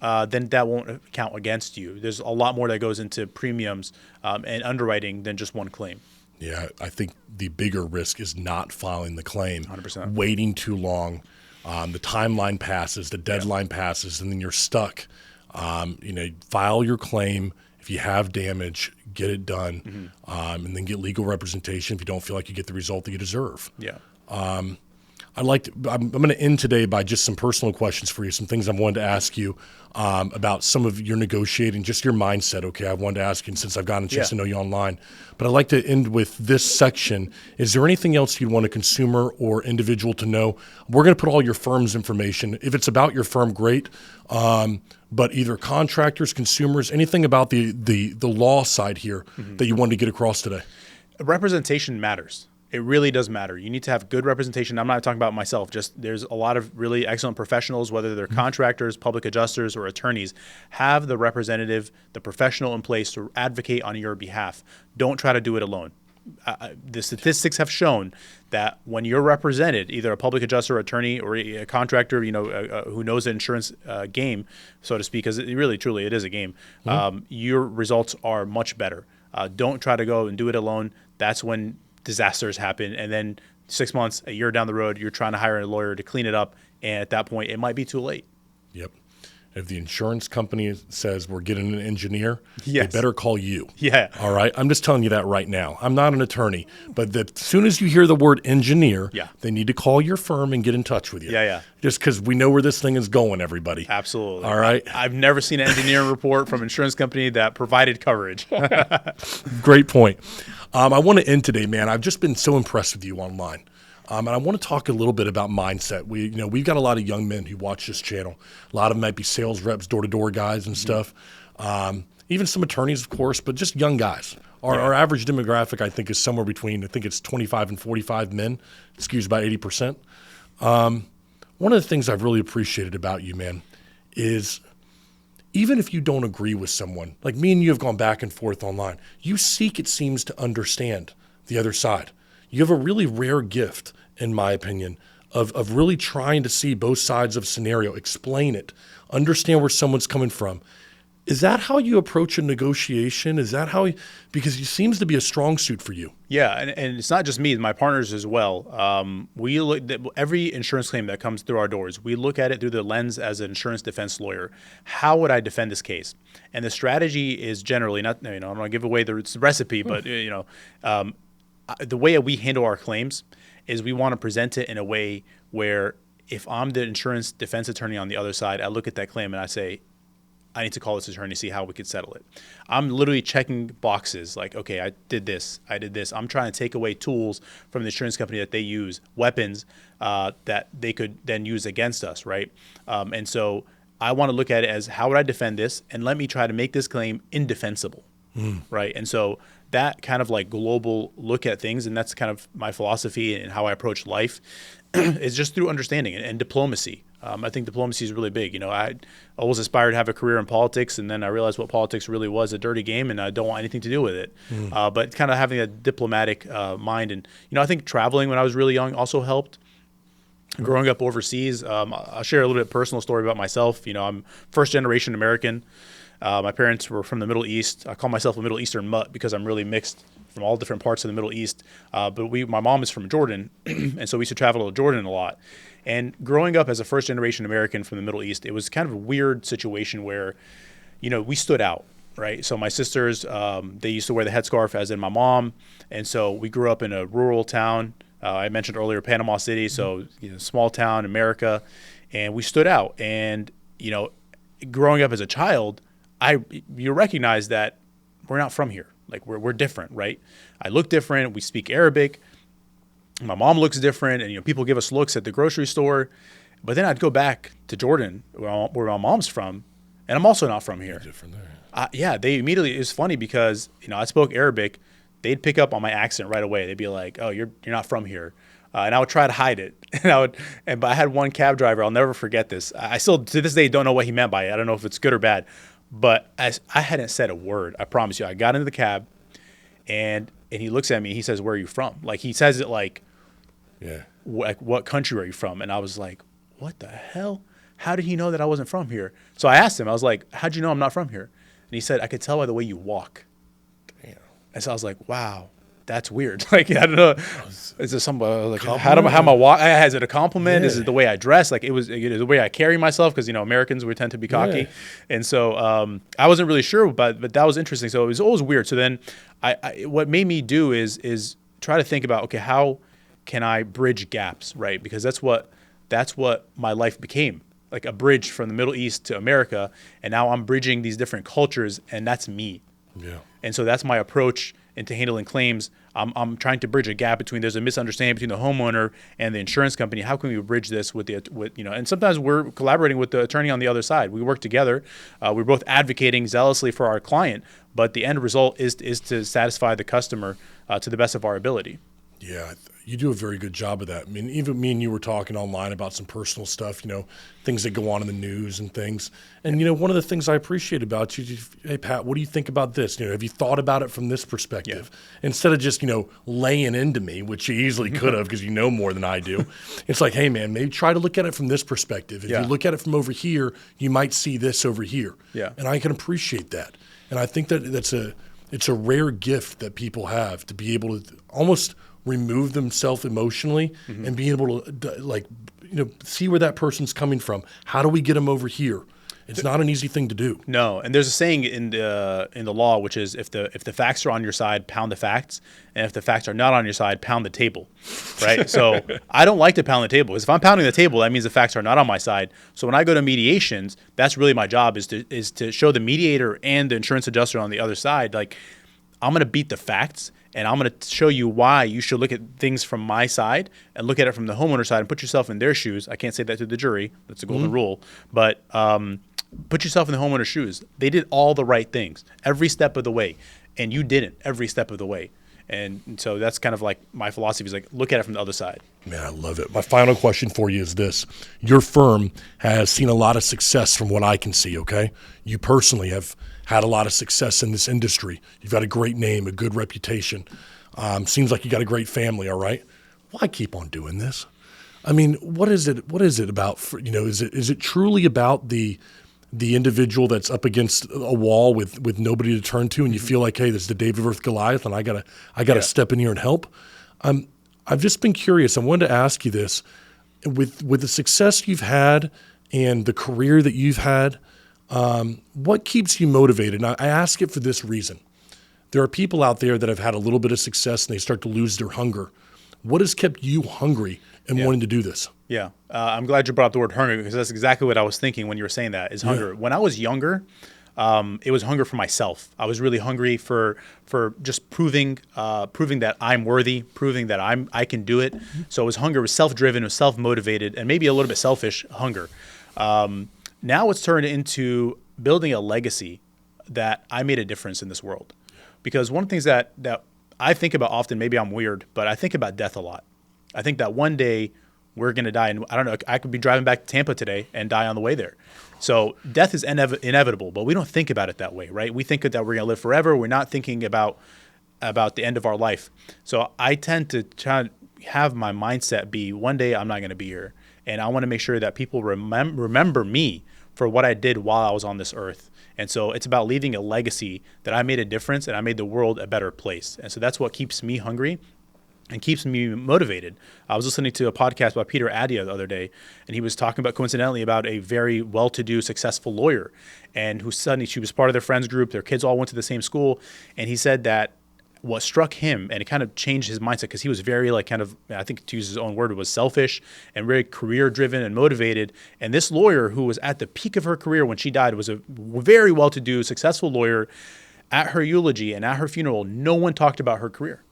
then that won't count against you. There's a lot more that goes into premiums and underwriting than just one claim. Yeah, I think the bigger risk is not filing the claim, 100%. Waiting too long. The timeline passes, the deadline passes, and then you're stuck. File your claim. If you have damage, get it done, and then get legal representation if you don't feel like you get the result that you deserve. Yeah. I'm going to end today by just some personal questions for you, some things I've wanted to ask you about some of your negotiating, just your mindset, okay? I wanted to ask you since I've gotten a chance to know you online. But I'd like to end with this section. Is there anything else you'd want a consumer or individual to know? We're going to put all your firm's information. If it's about your firm, great. But either contractors, consumers, anything about the law side here that you wanted to get across today? Representation matters. It really does matter. You need to have good representation. I'm not talking about myself. Just there's a lot of really excellent professionals, whether they're contractors, public adjusters, or attorneys. Have the representative, the professional in place to advocate on your behalf. Don't try to do it alone. The statistics have shown that when you're represented, either a public adjuster, attorney, or a contractor, who knows the insurance game, so to speak, because it really, truly, it is a game, your results are much better. Don't try to go and do it alone. That's when disasters happen, and then 6 months, a year down the road, you're trying to hire a lawyer to clean it up, and at that point, it might be too late. Yep. If the insurance company says we're getting an engineer, yes, they better call you. Yeah. All right? I'm just telling you that right now. I'm not an attorney, but as soon as you hear the word engineer, they need to call your firm and get in touch with you. Yeah. Just because we know where this thing is going, everybody. Absolutely. All right? I've never seen an engineering report from an insurance company that provided coverage. Great point. I want to end today, man. I've just been so impressed with you online. And I want to talk a little bit about mindset. We've got a lot of young men who watch this channel. A lot of them might be sales reps, door-to-door guys and stuff. Even some attorneys, of course, but just young guys. Our average demographic, I think, is somewhere between, I think it's 25 and 45 men. It skews about 80%. One of the things I've really appreciated about you, man, is even if you don't agree with someone, like me and you have gone back and forth online, you seek, it seems, to understand the other side. You have a really rare gift, in my opinion, of really trying to see both sides of a scenario, explain it, understand where someone's coming from. Is that how you approach a negotiation? Is that how because it seems to be a strong suit for you. Yeah, and it's not just me, my partners as well. We look at every insurance claim that comes through our doors. We look at it through the lens as an insurance defense lawyer. How would I defend this case? And the strategy is generally not, I'm not going to give away the recipe, but the way we handle our claims is we want to present it in a way where if I'm the insurance defense attorney on the other side, I look at that claim and I say, I need to call this attorney to see how we could settle it. I'm literally checking boxes like, okay, I did this. I'm trying to take away tools from the insurance company that they use, weapons that they could then use against us, right? And so I want to look at it as how would I defend this, and let me try to make this claim indefensible, right? And so that kind of like global look at things, and that's kind of my philosophy and how I approach life, is just through understanding and diplomacy. I think diplomacy is really big. I always aspired to have a career in politics, and then I realized what politics really was, a dirty game, and I don't want anything to do with it. But kind of having a diplomatic mind. And, I think traveling when I was really young also helped. Growing up overseas, I'll share a little bit of personal story about myself. I'm first generation American. My parents were from the Middle East. I call myself a Middle Eastern mutt because I'm really mixed from all different parts of the Middle East. But my mom is from Jordan, and so we used to travel to Jordan a lot. And growing up as a first-generation American from the Middle East, it was kind of a weird situation where, we stood out, right? So my sisters, they used to wear the headscarf, as in my mom, and so we grew up in a rural town. I mentioned earlier Panama City, so small town, America, and we stood out. And growing up as a child, you recognize that we're not from here. Like we're different, right? I look different. We speak Arabic. My mom looks different, and people give us looks at the grocery store. But then I'd go back to Jordan, where my mom's from, and I'm also not from here. Different there. They immediately. It was funny because I spoke Arabic. They'd pick up on my accent right away. They'd be like, "Oh, you're not from here," and I would try to hide it. But I had one cab driver. I'll never forget this. I still to this day don't know what he meant by it. I don't know if it's good or bad. But as I hadn't said a word, I promise you. I got into the cab, and he looks at me. And he says, "Where are you from?" Like he says it like, what country are you from? And I was like, "What the hell? How did he know that I wasn't from here?" So I asked him. I was like, "How'd you know I'm not from here?" And he said, "I could tell by the way you walk." Damn. And so I was like, "Wow, that's weird. Like, I don't know. Is it some like how am I walk? Is it a compliment? Is it the way I dress? Like, it is the way I carry myself, because Americans, we tend to be cocky, and so I wasn't really sure, but that was interesting. So it was always weird. So then I what made me do is try to think about, okay, how can I bridge gaps, right? Because that's what my life became, like a bridge from the Middle East to America, and now I'm bridging these different cultures, and that's me. Yeah. And so that's my approach into handling claims. I'm trying to bridge a gap between, there's a misunderstanding between the homeowner and the insurance company. How can we bridge this with and sometimes we're collaborating with the attorney on the other side. We work together. We're both advocating zealously for our client, but the end result is to satisfy the customer to the best of our ability. Yeah, you do a very good job of that. I mean, even me and you were talking online about some personal stuff, things that go on in the news and things. And, one of the things I appreciate about you, hey, Pat, what do you think about this? Have you thought about it from this perspective? Yeah. Instead of just, laying into me, which you easily could have because you know more than I do. It's like, hey, man, maybe try to look at it from this perspective. If you look at it from over here, you might see this over here. Yeah. And I can appreciate that. And I think that it's a rare gift that people have, to be able to almost remove themselves emotionally and be able to see where that person's coming from. How do we get them over here? It's not an easy thing to do. No, and there's a saying in the law, which is if the facts are on your side, pound the facts, and if the facts are not on your side, pound the table, right? So I don't like to pound the table, because if I'm pounding the table, that means the facts are not on my side. So when I go to mediations, that's really my job, is to show the mediator and the insurance adjuster on the other side, like, I'm going to beat the facts, and I'm going to show you why you should look at things from my side and look at it from the homeowner side and put yourself in their shoes. I can't say that to the jury. That's a golden rule. But put yourself in the homeowner's shoes. They did all the right things every step of the way, and you didn't every step of the way. And so that's kind of like my philosophy, is like, look at it from the other side. Man, I love it. My final question for you is this. Your firm has seen a lot of success from what I can see, okay? You personally have had a lot of success in this industry. You've got a great name, a good reputation. Seems like you got a great family, all right? Why keep on doing this? I mean, what is it about? Is it truly about the individual that's up against a wall with nobody to turn to, and you feel like, hey, this is the David versus Goliath, and I gotta step in here and help? I've just been curious. I wanted to ask you this: with the success you've had and the career that you've had, what keeps you motivated? And I ask it for this reason. There are people out there that have had a little bit of success and they start to lose their hunger. What has kept you hungry and wanting to do this? Yeah. I'm glad you brought up the word hunger, because that's exactly what I was thinking when you were saying that, is hunger. Yeah. When I was younger, it was hunger for myself. I was really hungry for just proving that I'm worthy, proving that I can do it. So it was hunger, it was self-driven, it was self-motivated, and maybe a little bit selfish hunger. Now it's turned into building a legacy that I made a difference in this world. Because one of the things that I think about often, maybe I'm weird, but I think about death a lot. I think that one day we're going to die, and I don't know, I could be driving back to Tampa today and die on the way there. So death is inevitable, but we don't think about it that way, right? We think that we're going to live forever. We're not thinking about the end of our life. So I tend to try to have my mindset be, one day I'm not going to be here. And I want to make sure that people remember me for what I did while I was on this earth. And so it's about leaving a legacy that I made a difference and I made the world a better place. And so that's what keeps me hungry and keeps me motivated. I was listening to a podcast by Peter Adia the other day, and he was talking about, coincidentally, about a very well-to-do, successful lawyer, and she was part of their friends group. Their kids all went to the same school. And he said that what struck him, and it kind of changed his mindset, because he was very I think to use his own word, was selfish and very career-driven and motivated. And this lawyer, who was at the peak of her career when she died, was a very well-to-do, successful lawyer. At her eulogy and at her funeral, no one talked about her career.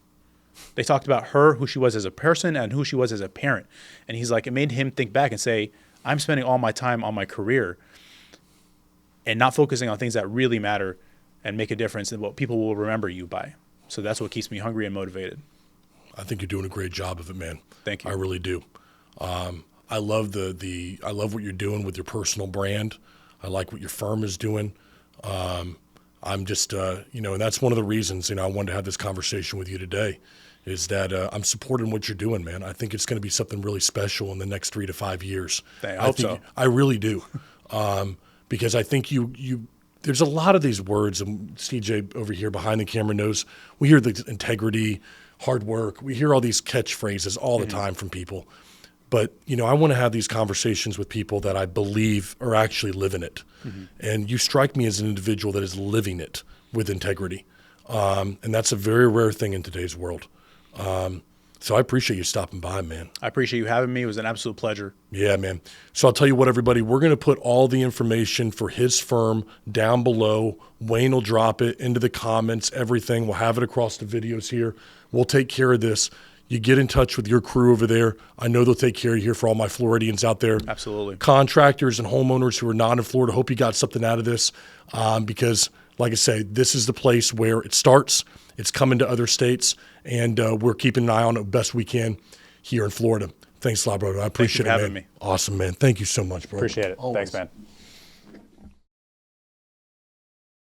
They talked about her, who she was as a person and who she was as a parent. And he's like, it made him think back and say, I'm spending all my time on my career and not focusing on things that really matter and make a difference and what people will remember you by. So that's what keeps me hungry and motivated. I think you're doing a great job of it, man. Thank you. I really do. I love I love what you're doing with your personal brand. I like what your firm is doing. I'm just, and that's one of the reasons, I wanted to have this conversation with you today, is that I'm supporting what you're doing, man. I think it's going to be something really special in the next 3 to 5 years. I hope so. I really do. Because I think there's a lot of these words, and CJ over here behind the camera knows, we hear the integrity, hard work. We hear all these catchphrases all the time from people. But, I want to have these conversations with people that I believe are actually living it. And you strike me as an individual that is living it with integrity. And that's a very rare thing in today's world. So I appreciate you stopping by, man. I appreciate you having me. It was an absolute pleasure. Yeah, man. So I'll tell you what, everybody, we're going to put all the information for his firm down below. Wayne will drop it into the comments, everything. We'll have it across the videos here. We'll take care of this. You get in touch with your crew over there. I know they'll take care of you here for all my Floridians out there. Absolutely. Contractors and homeowners who are not in Florida, hope you got something out of this because, like I say, this is the place where it starts. It's coming to other states, and we're keeping an eye on it best we can here in Florida. Thanks a lot, brother. I appreciate it, man. Thank you for having me. Awesome, man. Thank you so much, bro. Appreciate it. Always. Thanks, man.